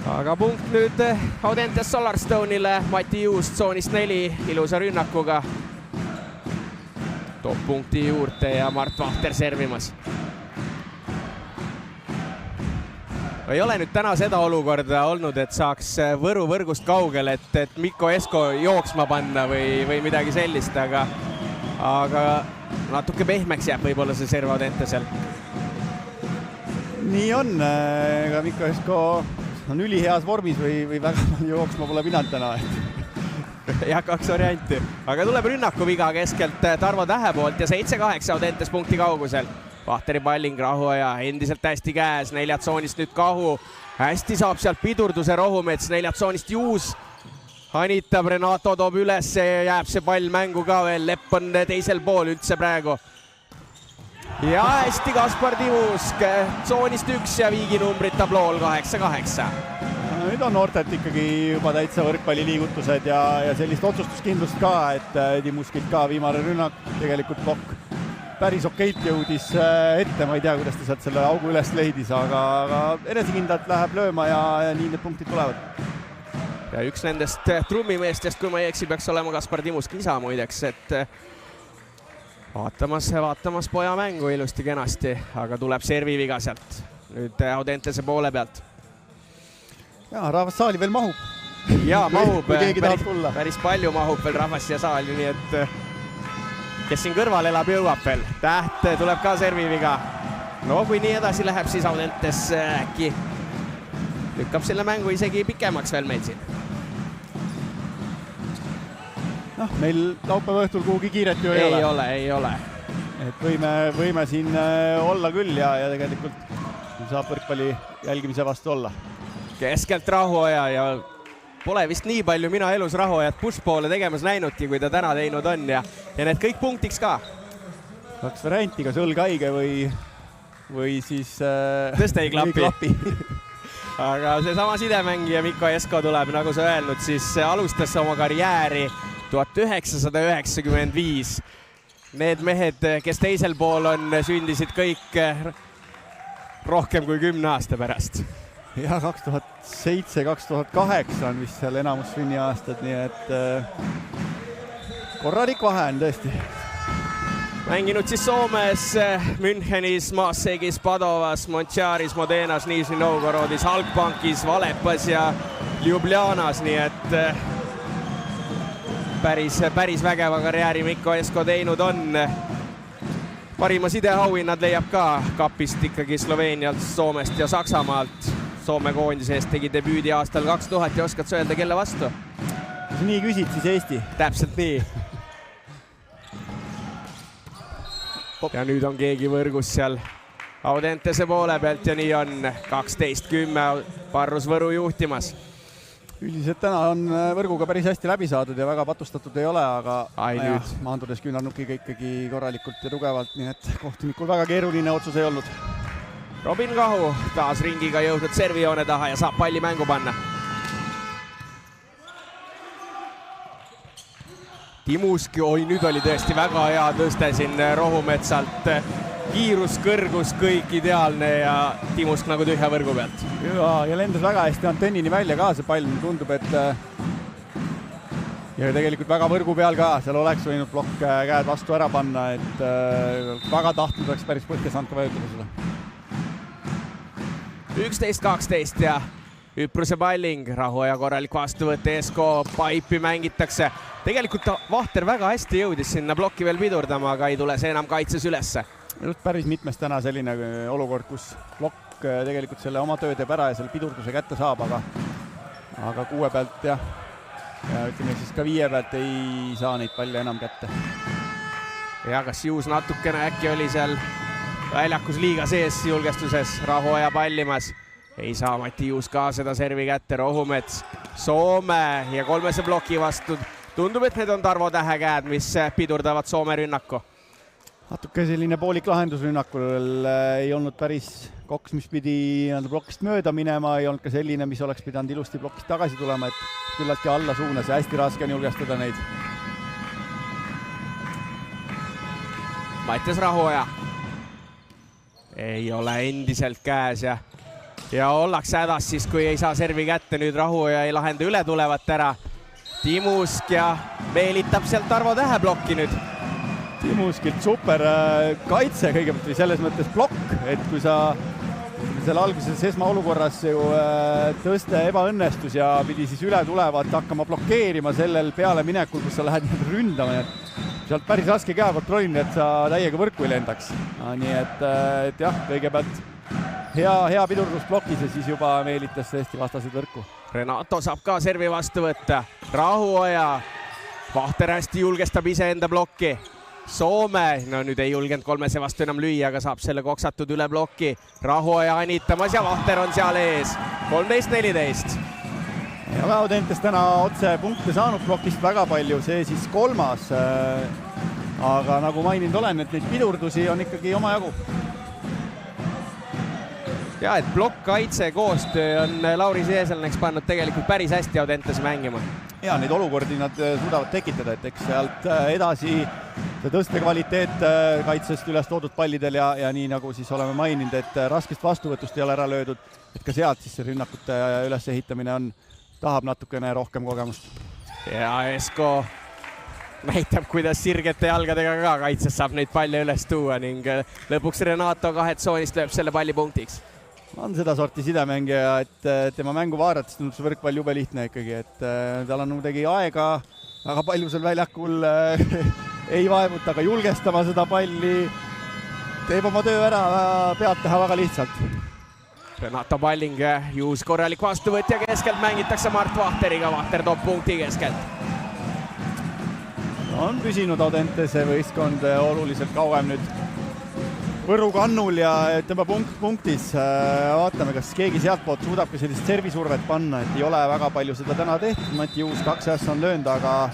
Aga punkt nüüd Audentes Solarstone'ile, Mati Juust tsoonist 4 ilusa rünnakuga. Toob punkti juurde ja Mart Vahter servimas. Ei ole nüüd täna seda olukorda olnud, et saaks Võru võrgust kaugel, et Mikko Esko jooksma panna või midagi sellist, aga natuke pehmeks jääb võib-olla see serv Audentesel. Nii on, ega Mikko Esko on üliheas vormis või väga jooksma pole pidanud täna. Jah, 2 varianti. Aga tuleb rünnakuviga keskelt Tarvo Tähe poolt ja 7-8 Audentes punkti kaugusel. Vahteri palling Rahuoja endiselt hästi käes, 4 tsoonist nüüd Kahu. Hästi saab sealt pidurduse Rohumets, 4 tsoonist Juus. Hanitab, Renato toob üles, jääb see pall mängu ka veel, Lepp on teisel pool üldse praegu. Ja hästi Kaspar Timusk, tsoonist 1 ja viigi numbrid tablool 8-8. Nüüd on noortelt ikkagi juba täitsa võrkpalliliigutused ja sellist otsustuskindlust ka, et Timuskilt ka viimane rünnak, tegelikult plokk päris okeilt jõudis ette, ma ei tea, kuidas ta sealt selle augu üles leidis, aga enesekindlalt läheb lööma ja nii need punktid tulevad. Ja üks nendest trummimeestest, kui ma ei eksi, peaks olema Kaspar Timusk isa muideks, et vaatamas poja mängu ilusti kenasti, aga tuleb serviviga sealt nüüd Audentese poole pealt. Ja rahvas saali veel mahub. Ja mahub, päris palju mahub veel rahvas siia saali, nii et kes siin kõrval elab, jõuab veel. Täht tuleb ka serviviga. No kui nii edasi läheb, siis Audentes äkki lükkab selle mängu isegi pikemaks veel meil siin. Noh, meil laupäeva õhtul kuhugi kiiret ju ei ole. Ei ole. Et võime siin olla küll ja tegelikult saab võrkpalli jälgimise vastu olla. Keskelt Rahuoja ja pole vist nii palju mina elus Rahuojat pushpoole tegemas näinudki, kui ta täna teinud on ja need kõik punktiks ka. 2 varianti, kas õlg haige või siis tõste ei klapi. Aga seesama sidemängija Mikko Esko tuleb, nagu sa öelnud, siis alustas oma karjääri 1995. Need mehed, kes teisel pool on, sündisid kõik rohkem kui 10 aasta pärast. Ja 2007-2008 on vist seal enamus sünniaastad, nii et korralik vahe on tõesti. Mänginud siis Soomes, Münchenis, Maassegis, Padovas, Montjaaris, Modenas, Nižni Novgorodis, Halkbankis, Valepas ja Ljubljanas, nii et päris vägeva karjääri Mikko Esko teinud on. Parima sideauhinnad leiab ka kapist ikkagi Sloveenialt, Soomest ja Saksamaalt. Soome koondise eest tegi debüüdi aastal 2000 ja oskad sa öelda, kelle vastu? Kui nii küsid, siis Eesti. Täpselt nii. Ja nüüd on keegi võrgus seal Audentese poole pealt ja nii on 12-10 Parrus Võru juhtimas. Üldiselt täna on võrguga päris hästi läbi saadud ja väga patustatud ei ole, aga maandudes küünarnukiga ikkagi korralikult ja tugevalt, nii et kohtunikul väga keeruline otsus ei olnud. Robin Kahu taas ringiga jõudnud servijoone taha ja saab palli mängu panna. Timuski, oi nüüd oli tõesti väga hea tõste siin Rohumetsalt. Kiirus, kõrgus, kõik ideaalne ja Timusk nagu tühja võrgu pealt. Ja lendas väga hästi antennini välja ka see pall, tundub, et ja tegelikult väga võrgu peal ka, seal oleks võinud plokk käed vastu ära panna, et väga tahtnud oleks päris põhja saanud ka vajutada seda. 11-12 ja Üpruse palling, Rahuoja korralik vastuvõtt, Esko paipi mängitakse. Tegelikult Vahter väga hästi jõudis sinna plokki veel pidurdama, aga ei tule see enam kaitses ülesse. Just päris mitmes täna selline olukord, kus plokk tegelikult selle oma töö teeb ära ja selle pidurduse kätte saab, aga 6 pealt ja ütleme siis ka 5 pealt ei saa neid palle enam kätte. Ja kas Juus natukene äkki oli seal väljakus liiga sees julgestuses, Rahuoja pallimas. Ei saa Mati Juus ka seda servi kätte, Rohumets, Soome ja 3. ploki vastu. Tundub, et need on Tarvo Tähe käed, mis pidurdavad Soome rünnaku. Natuke selline poolik lahendus rünnakul, ei olnud päris koks, mis pidi plokist mööda minema, ei olnud ka selline, mis oleks pidanud ilusti plokist tagasi tulema, et küllaltki alla suunas ja hästi raske on julgestada neid. Mattias Rahuoja ei ole endiselt käes ja ollakse hädas siis, kui ei saa servi kätte. Nüüd Rahuoja ei lahenda üle tulevat ära. Timusk ja meelitab sealt Tarvo Tähe plokki nüüd. Timuskilt super kaitse kõigepealt või selles mõttes plokk, et kui sa seal alguses esmaolukorras ju tõste ebaõnnestus ja pidi siis üle tulevat hakkama blokeerima sellel peale minekul, kus sa lähed ründama. Sealt päris raske käe kontrollida, et sa täiega võrku ei lendaks. Nii et jah, kõigepealt hea pidurdus plokis ja siis juba meelitas tõesti vastased võrku. Renato saab ka servi vastu võtta. Rahuoja, Vahter hästi julgestab ise enda plokki. Soome, no nüüd ei julgenud 3 vastu enam lüüa, aga saab selle koksatud üle plokki. Rahuoja anitamas ja Vahter on seal ees. 13-14. Ja Audentes täna otse punkte saanud plokist väga palju, see siis 3. Aga nagu maininud olen, et neid pidurdusi on ikkagi omajagu. Ja, et plokk, kaitse, koostöö on Lauri Seeselneks pannud tegelikult päris hästi Audentes mängima. Ja neid olukordi nad suudavad tekitada, et eks sealt edasi see tõste kvaliteet kaitsest üles toodud pallidel ja nii nagu siis oleme maininud, et raskest vastuvõtust ei ole ära löödud, et ka sealt siis see rünnakute üles ehitamine tahab natukene rohkem kogemust. Ja Esko näitab, kuidas sirgete jalgadega ka kaitses saab neid palle üles tuua ning lõpuks Renato 2 tsoonist lööb selle palli punktiks. On seda sorti sidemängija, et tema mängu vaadates tundub see võrkpall jube lihtne ikkagi, et tal on muidugi aega väga palju seal väljakul ei vaevuta, aga julgestama seda palli, teeb oma töö ära, peab teha väga lihtsalt. Renato palling, Juus korralik vastuvõtt ja keskelt mängitakse Mart Vahteriga, Vahter toob punkti keskelt. On püsinud Audentese võistkond oluliselt kauem nüüd Võru kannul ja tema punktis. Vaatame, kas keegi sealtpoolt suudab ka sellist servisurvet panna, et ei ole väga palju seda täna tehtud. Mati Juus 2 äss on löönud, aga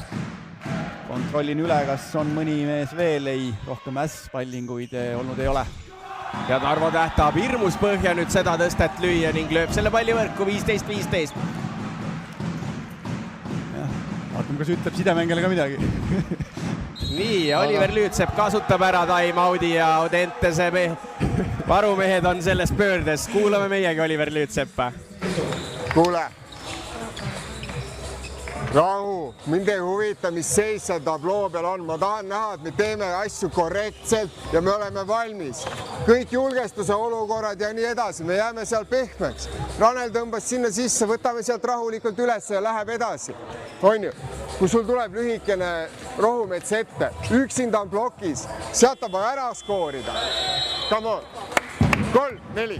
kontrollin üle, kas on mõni mees veel, ei, rohkem äss-pallinguid olnud ei ole. Ja Tarvo Täht tahab hirmus põhja nüüd seda tõstet lüüa ning lööb selle palli võrku 15-15. Vaatame, kas ütleb sidemängijale ka midagi. Nii, Oliver Lüütsepp kasutab ära time-out'i ja Audentese varumehed on selles pöördes. Kuulame meiegi Oliver Lüütseppa. Kuule, rahu, mind ei huvita, mis seis seal tabloo peal on. Ma tahan näha, et me teeme asju korrektselt ja me oleme valmis. Kõik julgestuse olukorrad ja nii edasi, me jääme seal pehmeks. Ranel tõmbas sinna sisse, võtame sealt rahulikult üles ja läheb edasi. On ju? Kui sul tuleb lühikene Rohumets ette, üksinda on plokis, sealt on vaja ära skoorida. Come on, 3-4,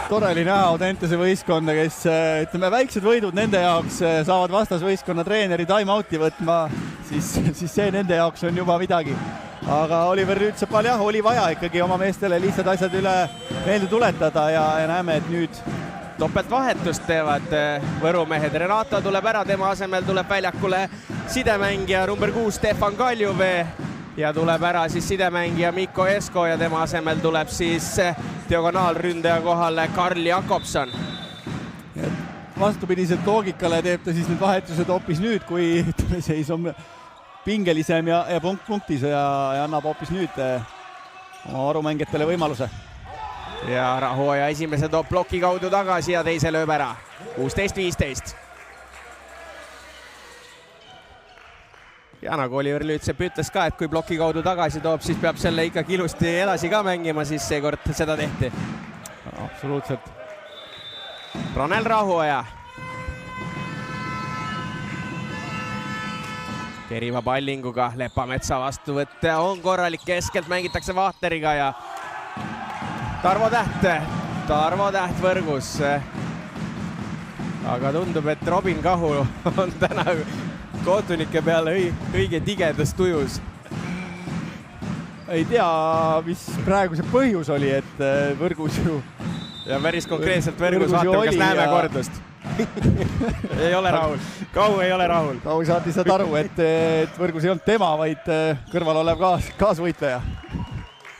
Tore oli näha Audentese võistkonda, kes ütleme väiksed võidud nende jaoks saavad vastasvõistkonna treeneri time-out'i võtma, siis see nende jaoks on juba midagi. Aga Oliver Lüütsepal jah, oli vaja ikkagi oma meestele lihtsad asjad üle meelde tuletada ja näeme, et nüüd topeltvahetust teevad võrumehed. Renato tuleb ära, tema asemel tuleb väljakule sidemängija number 6 Stefan Kaljuvee ja tuleb ära siis sidemängija Mikko Esko ja tema asemel tuleb siis diagonaalründaja kohale Karl Jakobson. vastupidiselt loogikale teeb ta siis need vahetused hoopis nüüd, kui seis on pingelisem ja punktis ja annab hoopis nüüd oma varumängijatele võimaluse. Ja Rahuoja esimese toob ploki kaudu tagasi ja teise lööb ära. 16-15. Ja nagu Oliver Lüütsepp ütles ka, et kui ploki kaudu tagasi toob, siis peab selle ikkagi ilusti edasi ka mängima, siis seekord seda tehti. Absoluutselt. Ronel Rahuoja. Keriva pallinguga Lepametsa vastuvõtt on korralik, keskelt mängitakse Vahteriga ja Tarvo Täht võrgus. Aga tundub, et Robin Kahu on täna kohtunike peale õige tigedast tujus. Ei tea, mis praegu see põhjus oli, et võrgus ju... Ja päris konkreetselt võrgus vaatame, kas näeme kordust. Ei ole rahul. Kahu ei ole rahul. Kahu saatis saad aru, et võrgus ei olnud tema, vaid kõrval olev kaasvõitleja.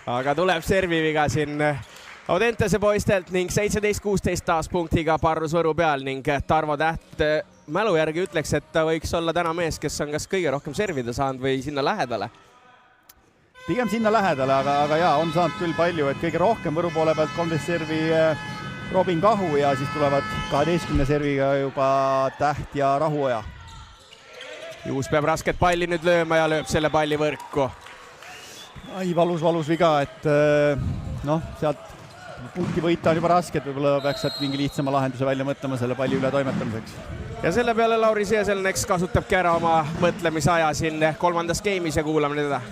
Aga tuleb serviviga siin Audentese poistelt ning 17-16 taas punktiga Parrus Võru peal ning Tarvo Täht mälu järgi ütleks, et ta võiks olla täna mees, kes on kas kõige rohkem servida saanud või sinna lähedale. Pigem sinna lähedale, aga jaa, on saanud küll palju, et kõige rohkem Võru poole pealt 13 servi Robin Kahu ja siis tulevad 12 serviga juba Täht ja Rahuoja. Juus peab rasket palli nüüd lööma ja lööb selle palli võrku. Ai, valus viga, et sealt punkti võita on juba raske, et võib-olla peaks sealt mingi lihtsama lahenduse välja mõtlema selle palli üle toimetamiseks. Ja selle peale Lauri Sieselneks kasutabki ära oma mõtlemisaja siin kolmandas game'is ja kuulame teda.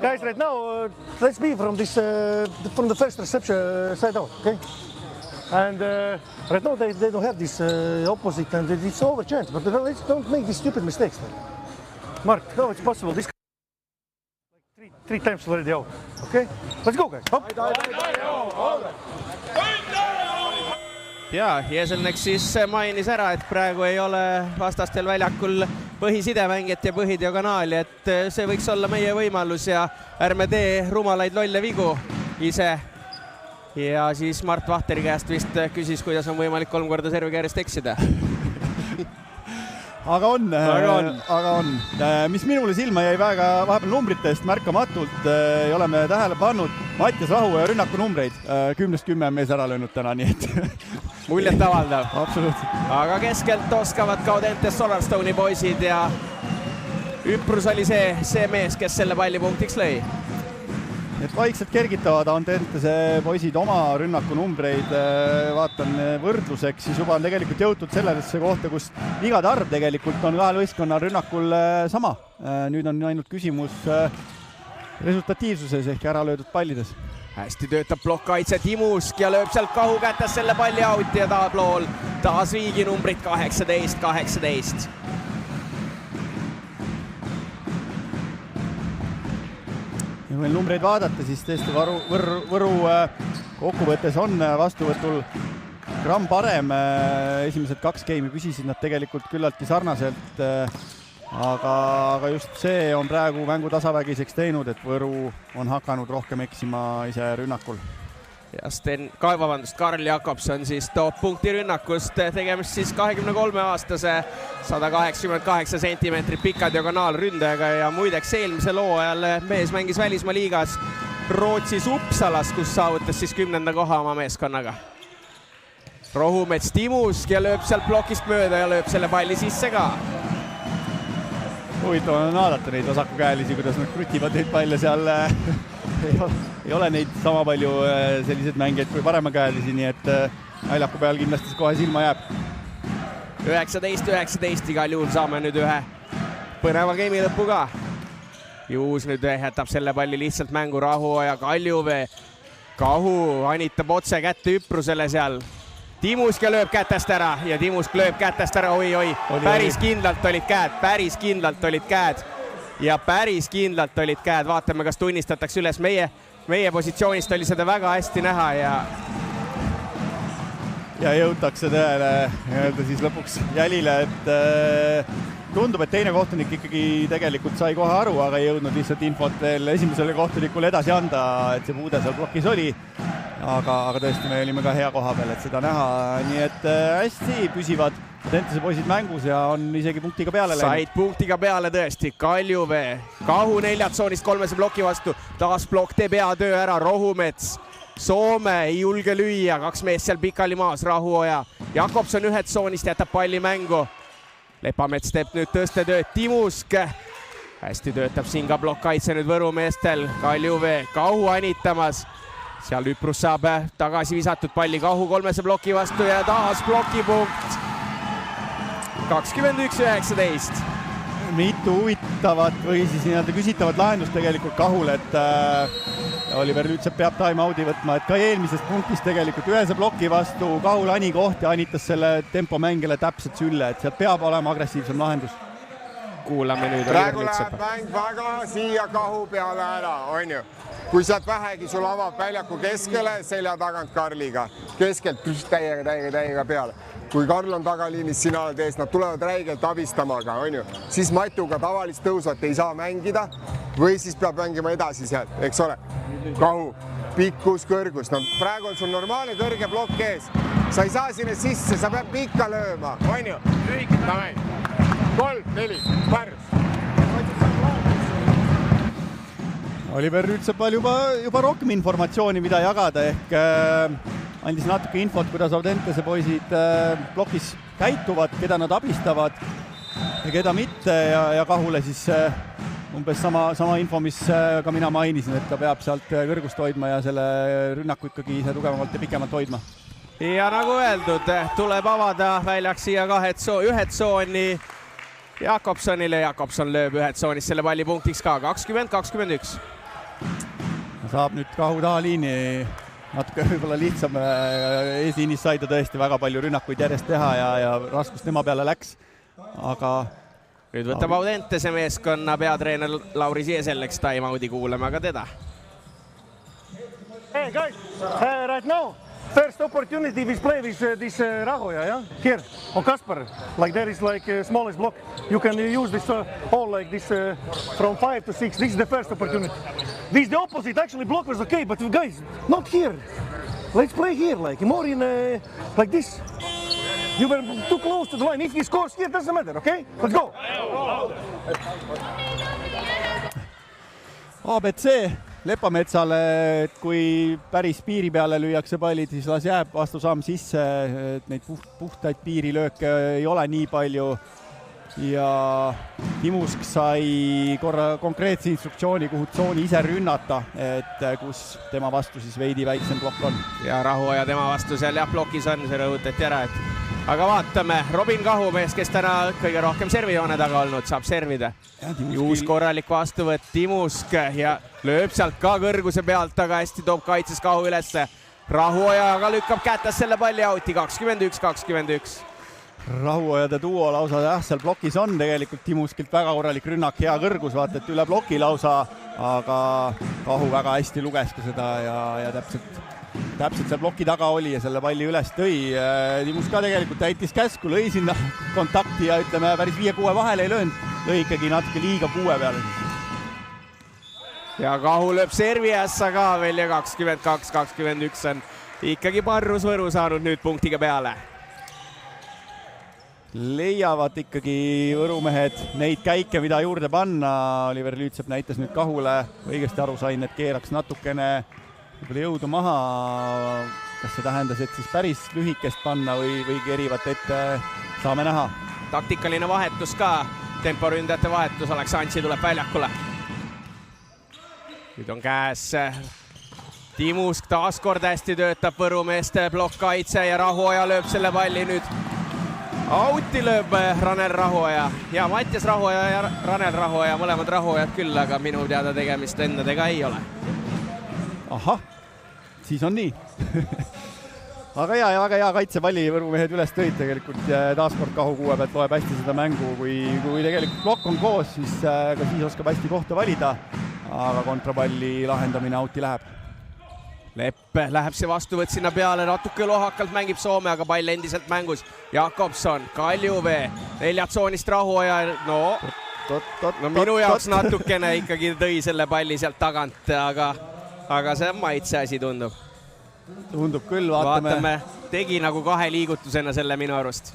Guys, right now, let's be from the first reception side out, okay? And right now they don't have this opposite and it's over chance, but let's don't make these stupid mistakes. Mark, no, it's possible. This three times already out, okay? Let's go, guys. Hop. Ja Jeselneks siis mainis ära, et praegu ei ole vastastel väljakul põhisidemängijat ja põhidiagonaali, et see võiks olla meie võimalus ja ärme tee rumalaid lolle vigu ise. Ja siis Mart Vahteri käest vist küsis, kuidas on võimalik 3 korda servi käärest eksida. Aga on. Mis minule silma jäi vahepeal numbritest märkamatult, ei ole me tähele pannud Mattias Rahuoja rünnaku numbreid. 10-10 mees ära löönud täna, nii et muljet avaldav. Absoluutselt. Aga keskelt oskavad ka Audentes Solarstone'i poisid ja Üprus oli see mees, kes selle palli punktiks lõi. Et vaikselt kergitavad Audentese poisid oma rünnaku numbreid, vaatan võrdluseks, siis juba on tegelikult jõutud sellesse kohta, kus vigade arv tegelikult on kahel võistkonnal rünnakul sama. Nüüd on ainult küsimus resultatiivsuses ehk ära löödud pallides. Hästi töötab plokkaitse Timusk ja lööb sealt Kahu kätes selle palli out ja tablool taas viigi numbrid 18-18. Ja kui numbreid vaadata, siis tõesti Võru kokkuvõttes on vastuvõtul gramm parem. Esimesed 2 game'i püsisid nad tegelikult küllaltki sarnaselt, aga just see on praegu mängu tasavägiseks teinud, et Võru on hakanud rohkem eksima ise rünnakul. Ja Karl Jakobson siis toob punkti rünnakust, tegemist siis 23-aastase 188 sentimeetrit pika diagonaalründajaga ja muideks eelmise loo ajal mees mängis välismaa liigas Rootsis Uppsalas, kus saavutas siis 10. koha oma meeskonnaga. Rohumets Timusk ja lööb sealt plokist mööda ja lööb selle palli sisse ka. Huvitav on vaadata neid vasakukäelisi, kuidas nad krutivad neid palle seal. Ei ole neid sama palju sellised mängijad kui paremakäelisi, nii et väljaku peal kindlasti kohe silma jääb. 19-19 igal juhul saame nüüd ühe põneva game'i lõppu ka. Juus nüüd jätab selle palli lihtsalt mängu Rahuoja Kaljuvee. Kahu anitab otse kätte Üprusele seal. Timusk lööb kätest ära ja Timusk lööb kätest ära, oi, päris kindlalt olid käed. Ja päris kindlalt olid käed, vaatame, kas tunnistatakse üles. Meie positsioonist oli seda väga hästi näha ja jõutakse tõele siis lõpuks jälile, et tundub, et teine kohtunik ikkagi tegelikult sai kohe aru, aga ei jõudnud lihtsalt infot veel esimesele kohtunikule edasi anda, et see puude seal plokis oli. aga tõesti, me olime ka hea koha peal, et seda näha, nii et hästi püsivad Audentese poisid mängus ja on isegi punktiga peale läinud. Said punktiga peale tõesti, Kaljuvee, Kahu 4 tsoonist 3 ploki vastu, taas plokk teeb hea töö ära, Rohumets, Soome ei julge lüüa, 2 meest seal pikali maas, Rahuoja, Jakobson 1 tsoonist jätab palli mängu, Lepamets teeb nüüd tõstetööd, Timusk, hästi töötab siin ka plokk kaitse nüüd Võru meestel, Kaljuvee, Kahu anitamas, seal Üprus saab tagasi visatud palli Kahu 3 ploki vastu ja taas plokipunkt. 21-19. Mitu huvitavat või siis nii-öelda küsitavat lahendust tegelikult Kahule, et Oliver Lütsepp peab time-out'i võtma, et ka eelmisest punktist tegelikult 1 ploki vastu Kahul ani koht ja anitas selle tempomängile täpselt sülle, et sealt peab olema agressiivsem lahendus. Kuulame nüüd praegu läheb mäng väga siia Kahu peale ära, on ju. Kui sealt vähegi sul avab väljaku keskele, selja tagant Karliga. Keskelt täiega peale. Kui Karl on tagaliinis, sina oled ees, nad tulevad räigelt abistamaga, on ju. Siis Matuga tavalist tõusvat ei saa mängida või siis peab mängima edasi sealt, eks ole. Kahu, pikkus, kõrgus. No, praegu on sul normaalne kõrge plokk ees. Sa ei saa sinne sisse, sa peab pikka lööma, on ju. 3, 4, Pärs. Oliver Lütseppal juba rohkem informatsiooni, mida jagada, ehk andis natuke infot, kuidas Audentese poisid plokis käituvad, keda nad abistavad ja keda mitte ja Kahule siis umbes sama info, mis ka mina mainisin, et ta peab sealt kõrgust hoidma ja selle rünnaku ikkagi ise tugevamalt ja pikemalt hoidma. Ja nagu öeldud, tuleb avada väljaks siia 1 tsooni Jakobsonile. Jakobson lööb 1 tsoonis selle palli punktiks ka 20-21. Saab nüüd Kahu tahaliini natuke võib-olla lihtsam, eesliinis sai ta tõesti väga palju rünnakuid järjest teha ja raskus tema peale läks, aga nüüd võtab Audentese meeskonna peatreener Lauri Sieselleks time-out'i, kuulame aga teda. Hey guys, right now first opportunity we play with this Rahoja, yeah? Here on Kaspar, like there is like a smallest block. You can use this all like this from 5 to 6. This is the first opportunity. This the opposite, actually block was okay, but guys, not here. Let's play here, like more in like this. You were too close to the line. If he scores here, doesn't matter, okay? Let's go. ABC Lepametsale, et kui päris piiri peale lüüakse pallid, siis las jääb vastusamm sisse, et neid puhtaid piirilööke ei ole nii palju ja Timusk sai korra konkreetse instruktsiooni, kuhu tsooni ise rünnata, et kus tema vastu siis veidi väiksem plokk on. Ja Rahuoja tema vastu seal jah, plokis on, see rõhutati ära, et aga vaatame, Robin Kahumees, kes täna kõige rohkem servijoone taga olnud, saab servida. Uus korralik vastuvõtt Timusk ja lööb sealt ka kõrguse pealt, aga hästi toob kaitses Kahu ülesse. Rahuoja aga lükkab kätes selle palli auti 21-21. Rahuojade duo lausa seal plokis on tegelikult Timuskilt väga korralik rünnak, hea kõrgus, vaata, et üle ploki lausa, aga Kahu väga hästi luges ka seda ja täpselt seal ploki taga oli ja selle palli üles tõi. Timusk ka tegelikult täitis käsku, lõi sinna kontakti ja ütleme, päris 5-6 vahele ei löönud, lõi ikkagi natuke liiga 6 peale. Ja Kahu lööb servi ässa ka veel ja 22-21 on ikkagi Parrus Võru saanud nüüd punktiga peale. Leiavad ikkagi võrumehed neid käike, mida juurde panna. Oliver Lütsepp näitas nüüd Kahule, õigesti aru sain, et keeraks natukene jõudu maha. Kas see tähendas, et siis päris lühikest panna või kerivat ette, saame näha. Taktikaline vahetus ka, temporündajate vahetus, Aleksantsi tuleb väljakule. Nüüd on käes Timusk, taaskord hästi töötab võrumeeste plokk-kaitse ja Rahuoja lööb selle palli nüüd. Auti lööb Ranel Rahuoja ja Mattias Rahuoja ja Ranel Rahuoja, mõlemad Rahuojad küll, aga minu teada tegemist endadega ei ole. Ahah, siis on nii. Aga väga hea kaitsepalli võrumehed üles tõid tegelikult ja taaskord Kahu 6 pealt loeb hästi seda mängu. Kui tegelikult plokk on koos, siis ka siis oskab hästi kohta valida, aga kontrapalli lahendamine auti läheb. Lepp läheb see vastuvõtt sinna peale, natuke lohakalt mängib Soome, aga pall endiselt mängus. Jakobson, Kaljuvee, 4 tsoonist Rahuoja, no minu jaoks natukene ikkagi tõi selle palli sealt tagant, aga see on maitse asi tundub. Tundub küll, vaatame. Tegi nagu 2 liigutusena selle minu arust.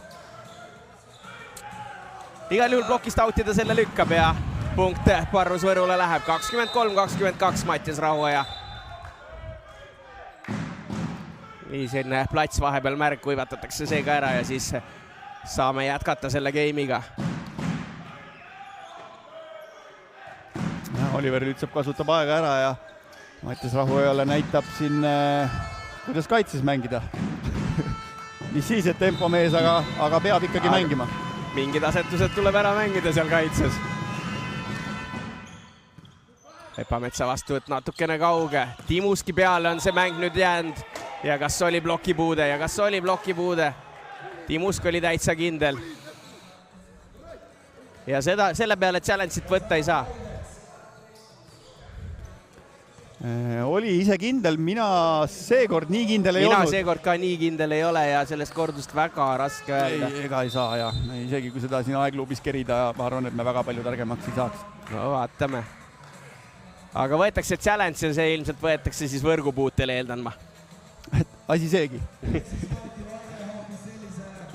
Igal juhul plokist autida selle lükkab ja punkt Parrus Võrule läheb 23-22 Mattias Rahuoja. Nii siin plats vahepeal märk võivatatakse see ka ära ja siis saame jätkata selle game'iga. Oliver Lütsep kasutab aega ära ja Mattias Rahuojale näitab siin, kuidas kaitses mängida. Mis siis, et tempomees, aga peab ikkagi mängima. Mingid asetused tuleb ära mängida seal kaitses. Epametsa vastuvõtt natukene kauge. Timuski peale on see mäng nüüd jäänud. Ja kas oli blokipuude? Timusk oli täitsa kindel. Ja selle peale challenge'it võtta ei saa. Oli ise kindel, mina seekord nii kindel ei olnud. Mina seekord ka nii kindel ei ole ja sellest kordust väga raske öelda. Ega ei saa ja isegi kui seda siin aegluubis kerida, ma arvan, et me väga palju targemaks ei saaks. No vaatame. Aga võetakse challenge ja see ilmselt võetakse siis võrgupuutele, eeldan ma. Asi seegi.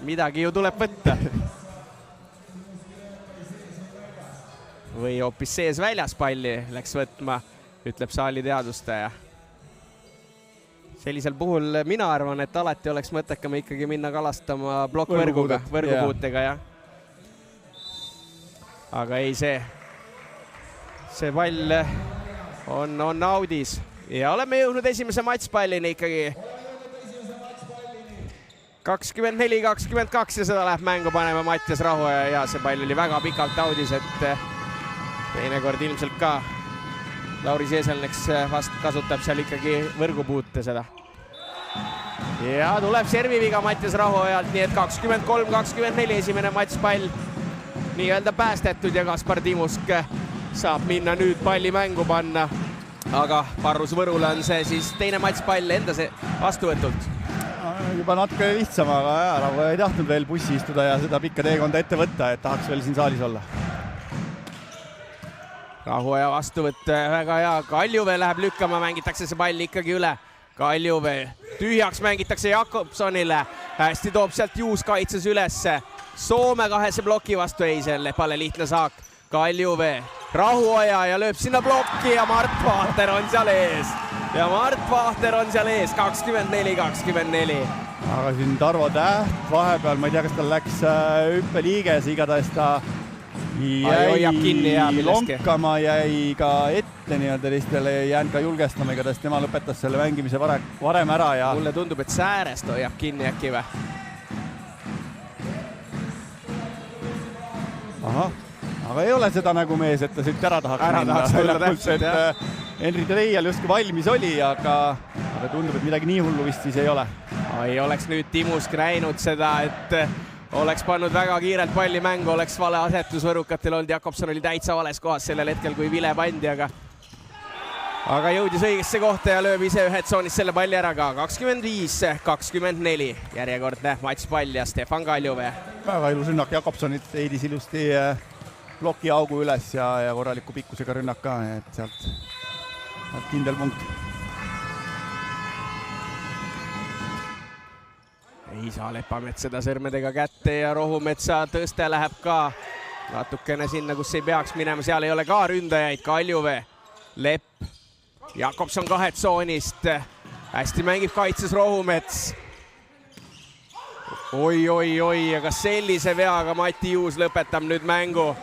Midagi ju tuleb võtta. Või hoopis sees väljas palli läks võtma, ütleb saali teadustaja. Sellisel puhul mina arvan, et alati oleks mõttekam ikkagi minna kalastama võrgupuutega. Ja. Aga ei, see pall on audis ja oleme jõudnud esimese matšpallini ikkagi 24-22 ja seda läheb mängu panema Mattias Rahuoja ja see pall oli väga pikalt audis, et teinekord ilmselt ka Lauri Seeselneks vast kasutab seal ikkagi võrgupuute seda. Ja tuleb serviviga Mattias Rahuojalt, nii et 23-24 esimene matšpall nii-öelda päästetud ja Kaspar Timusk saab minna nüüd palli mängu panna. Aga Parrus Võrule on see siis teine matšpall enda vastuvõtult. Juba natuke lihtsam, aga Rahuoja ei tahtnud veel bussi istuda ja seda pikka teekonda ette võtta, et tahaks veel siin saalis olla. Rahuoja vastuvõtt väga hea. Kaljuvee läheb lükkama, mängitakse see pall ikkagi üle. Kaljuvee tühjaks mängitakse Jakobsonile. Hästi toob sealt Juus kaitses ülesse. Soome kahese bloki vastu ei, selle pale lihtne saak. Kaljuvee, Rahuoja ja lööb sinna blokki ja Mart Vahter on seal ees. 24-24. Aga siin Tarvo Täht vahepeal, ma ei tea, kas tal läks hüppeliiges, igatahes ta jäi lonkama, jäi ka ette nii-öelda teistele, ei jäänud ka julgestama, igatahes tema lõpetas selle mängimise varem ära. Ja mulle tundub, et säärest hoiab kinni äkki või? Ahah, aga ei ole seda nagu mees, et ta siit ära tahaks minna. Henri Treial justkui valmis oli, aga tundub, et midagi nii hullu vist siis ei ole. Ei oleks nüüd Timusk näinud seda, et oleks pannud väga kiirelt palli mängu, oleks vale asetus võrukatel olnud. Jakobson oli täitsa vales kohas sellel hetkel, kui vile pandi, aga jõudis õigesse kohta ja lööb ise ühe tsoonis selle palli ära ka. 25-24 järjekordne matšpall ja Stefan Kaljuvee. Väga ilus rünnak Jakobsonit, eidis ilusti bloki augu üles ja korraliku pikkusega rünnak ka, et sealt kindel punkt. Ei saa Lepamets seda sõrmedega kätte ja Rohumetsa tõste läheb ka natukene sinna, kus ei peaks minema. Seal ei ole ka ründajaid. Kaljuvee, Lepp, Jakobson kahe tsoonist. Hästi mängib kaitses Rohumets. Oi, aga sellise veaga Mati Juus lõpetab nüüd mängu.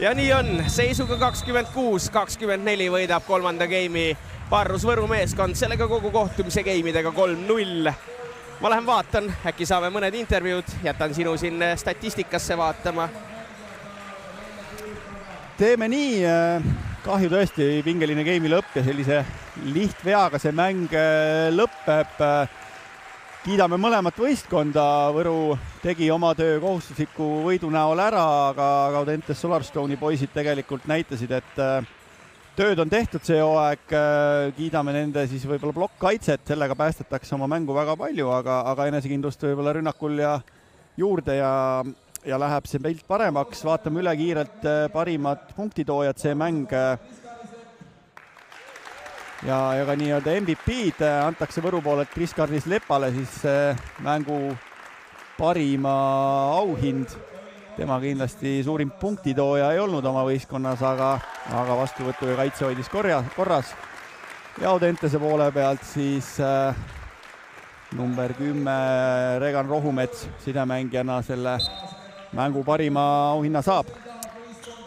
Ja nii on, seisuga 26-24 võidab kolmanda game'i Parrus Võru meeskond. Sellega kogu kohtumise game'idega 3-0. Ma lähen vaatan, äkki saame mõned intervjuud, jätan sinu siin statistikasse vaatama. Teeme nii, kahju tõesti, pingeline game'i lõpp ja sellise lihtveaga see mäng lõpeb. Kiidame mõlemat võistkonda, Võru tegi oma töö kohustusliku võidu näol ära, aga Gaudentes Solarstone'i poisid tegelikult näitasid, et tööd on tehtud see hooaeg, kiidame nende siis võib-olla blokkkaitset, sellega päästetakse oma mängu väga palju, aga enesekindlust võib-olla rünnakul ja juurde ja läheb see pilt paremaks. Vaatame üle kiirelt parimad punktitoojad see mäng. ja ka nii-öelda MVP-d antakse Võru poolelt Kris-Karlis Lepale, siis mängu parima auhind. Tema kindlasti suurim punktitooja ei olnud oma võistkonnas, aga vastuvõtu ja kaitse hoidis korras. Ja Audentese poole pealt siis number 10 Regan Rohumets sidemängijana selle mängu parima auhinna saab.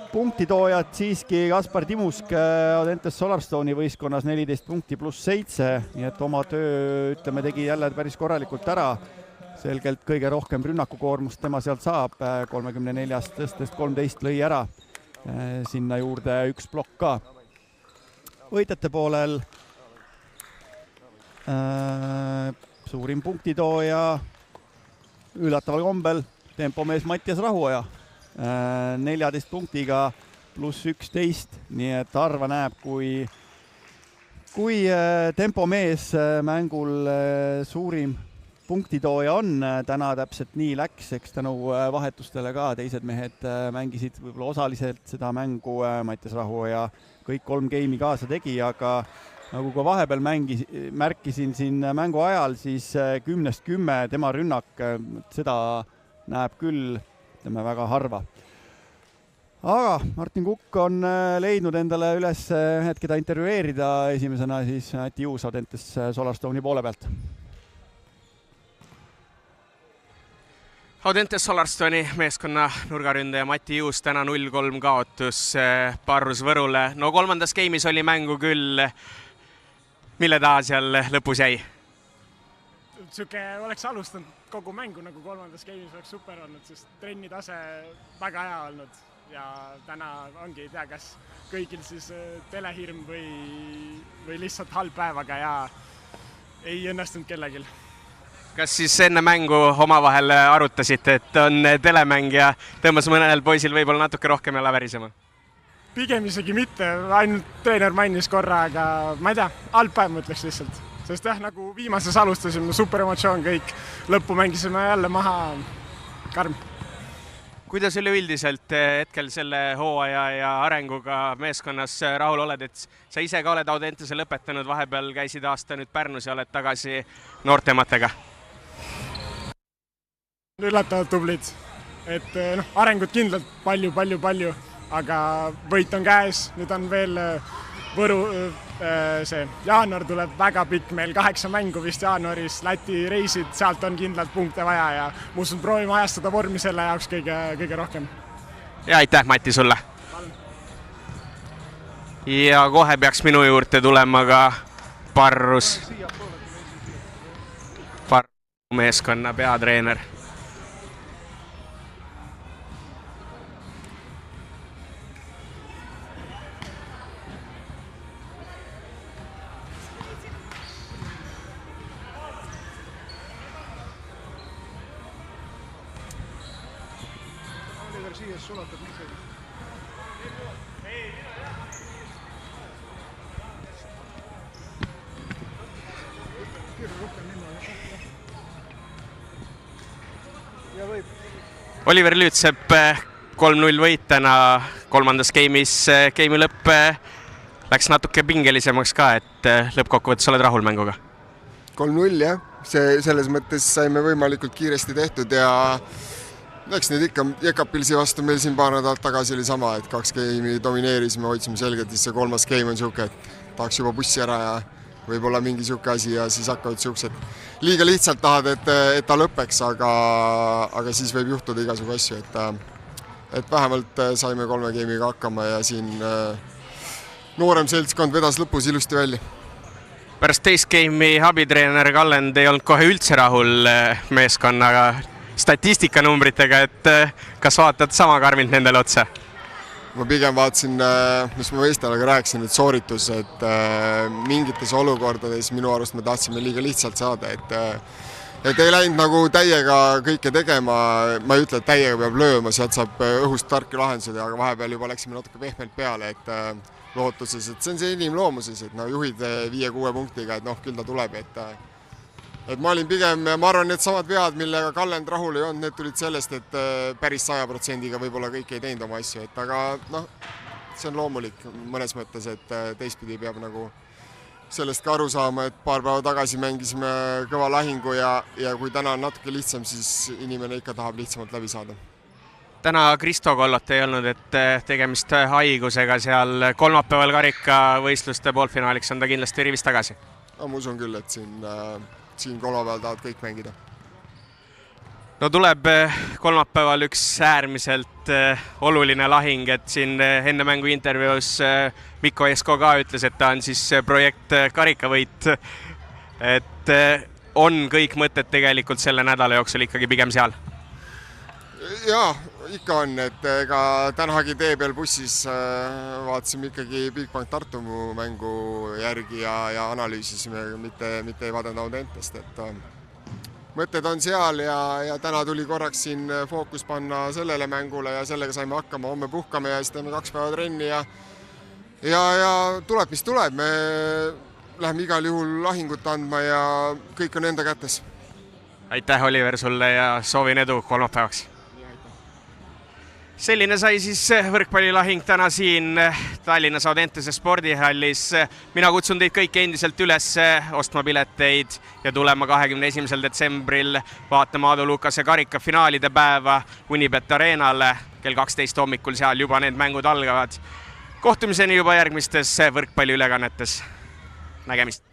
Punktitoojad siiski Kaspar Timusk Audentes Solarstone'i võistkonnas 14 punkti pluss 7, nii et oma töö tegi jälle päris korralikult ära. Selgelt kõige rohkem rünnakukoormust tema sealt saab, 34 tõstest 13 lõi ära, sinna juurde üks plokk ka. Võitjate poolel suurim punktitooja üllataval kombel tempomees Mattias Rahuoja 14 punktiga pluss 11, nii et arva näeb, kui tempomees mängul suurim punktitooja on, täna täpselt nii läks, eks tänu vahetustele ka teised mehed mängisid võib-olla osaliselt seda mängu, Mattias Rahuoja kõik 3 game'i kaasa tegi, aga nagu ka vahepeal märkisin siin mängu ajal, siis 10-10 tema rünnak, seda näeb küll väga harva. Aga Martin Kukk on leidnud endale üles mehed, keda intervjueerida, esimesena siis Mati Juus Audentes Solarstone'i poole pealt. Audentes Solarstone'i meeskonna nurgaründaja Mati Juus täna 0-3 kaotus Parrus Võrule. No kolmandas game'is oli mängu küll, mille taha seal lõpus jäi? Süke oleks alustanud kogu mängu nagu kolmandas game'is oleks super olnud, sest trenni tase väga hea olnud ja täna ongi, ei tea, kas kõigil siis telehirm või lihtsalt halb päev, aga ja ei õnnestunud kellegil. Kas siis enne mängu omavahel arutasite, et on telemäng ja tõmbas mõnel poisil võib-olla natuke rohkem jälle värisema? Pigem isegi mitte, ainult treener mainis korra, aga ma ei tea, halb päev mõtleks lihtsalt. Sest nagu viimases alustasime, super emotsioon kõik, lõppu mängisime jälle maha karm. Kuidas üleüldiselt hetkel selle hooaja ja arenguga meeskonnas rahul oled, et sa ise ka oled Audentese lõpetanud, vahepeal käisid aasta nüüd Pärnus ja oled tagasi noortematega? Üllatavad tublid, et arengut kindlalt palju, aga võit on käes, nüüd on veel Võru, see jaanuar tuleb väga pikk, meil 8 mängu vist jaanuaris, Läti reisid, sealt on kindlalt punkte vaja ja ma usun, proovime ajastada vormi selle jaoks kõige rohkem. Ja aitäh, Mati, sulle! Ja kohe peaks minu juurde tulema ka Parrus meeskonna peatreener. Oliver Lüütsepp 3-0 võit täna kolmandas game'is. Game'i lõpp läks natuke pingelisemaks ka, et lõppkokkuvõttes oled rahul mänguga? 3-0 jah, selles mõttes saime võimalikult kiiresti tehtud ja eks nüüd ikka Jekapilsi vastu meil siin paar nädalat tagasi oli sama, et 2 game'i domineerisime, hoidsime selgelt, siis see 3. game on siuke, et tahaks juba bussi ära ja võib-olla mingi siuke asi ja siis hakkavad siuksed liiga lihtsalt tahad, et ta lõpeks, aga siis võib juhtuda igasugu asju, et vähemalt saime 3 game'iga hakkama ja siin noorem seltskond vedas lõpus ilusti välja. Pärast teist game'i abitreener Kallend ei olnud kohe üldse rahul meeskonnaga statistikanumbritega, et kas vaatad sama karmilt nendele otsa? Ma pigem vaatasin, mis ma võistlejaga rääkisin, et sooritus, et mingites olukordades minu arust me tahtsime liiga lihtsalt saada, et ei läinud nagu täiega kõike tegema, ma ei ütle, et täiega peab lööma, sealt saab õhust tarki lahendused, aga vahepeal juba läksime natuke pehmelt peale, et lootuses, et see on see inimloomuses, et juhid 5-6 punktiga, et küll ta tuleb, et ma olin pigem, ma arvan, need samad vead, millega Kallend rahul ei olnud, need tulid sellest, et päris 100%-ga võib-olla kõik ei teinud oma asju, et aga see on loomulik mõnes mõttes, et teistpidi peab nagu sellest ka aru saama, et paar päeva tagasi mängisime kõva lahingu ja kui täna on natuke lihtsam, siis inimene ikka tahab lihtsamalt läbi saada. Täna Kristo Kollot ei olnud, et tegemist haigusega seal kolmapäeval karikavõistluste poolfinaaliks on ta kindlasti rivis tagasi. Ma usun küll, et siin kolmapäeval tahavad kõik mängida. No tuleb kolmapäeval üks äärmiselt oluline lahing, et siin enne mängu intervjuus Mikko Esko ka ütles, et ta on siis projekt karikavõit. Et on kõik mõtted tegelikult selle nädala jooksul ikkagi pigem seal? Jaa, ikka on, et ega tänagi tee peal bussis vaatasime ikkagi Bigbank Tartu mängu järgi ja analüüsisime, mitte ei vaadanud Audentest, et mõtted on seal ja täna tuli korraks siin fookus panna sellele mängule ja sellega saime hakkama, homme puhkame ja siis teeme 2 päeva trenni ja tuleb, mis tuleb. Me läheme igal juhul lahingut andma ja kõik on enda kätes. Aitäh, Oliver, sulle ja soovin edu kolmapäevaks. Selline sai siis võrkpallilahing täna siin Tallinnas Audentese spordihallis. Mina kutsun teid kõiki endiselt üles ostma pileteid ja tulema 21. detsembril vaatama Aadu Lukase karikafinaalide päeva Unibet Arenale. Kell 12 hommikul seal juba need mängud algavad. Kohtumiseni juba järgmistes võrkpalliülekannetes. Nägemist!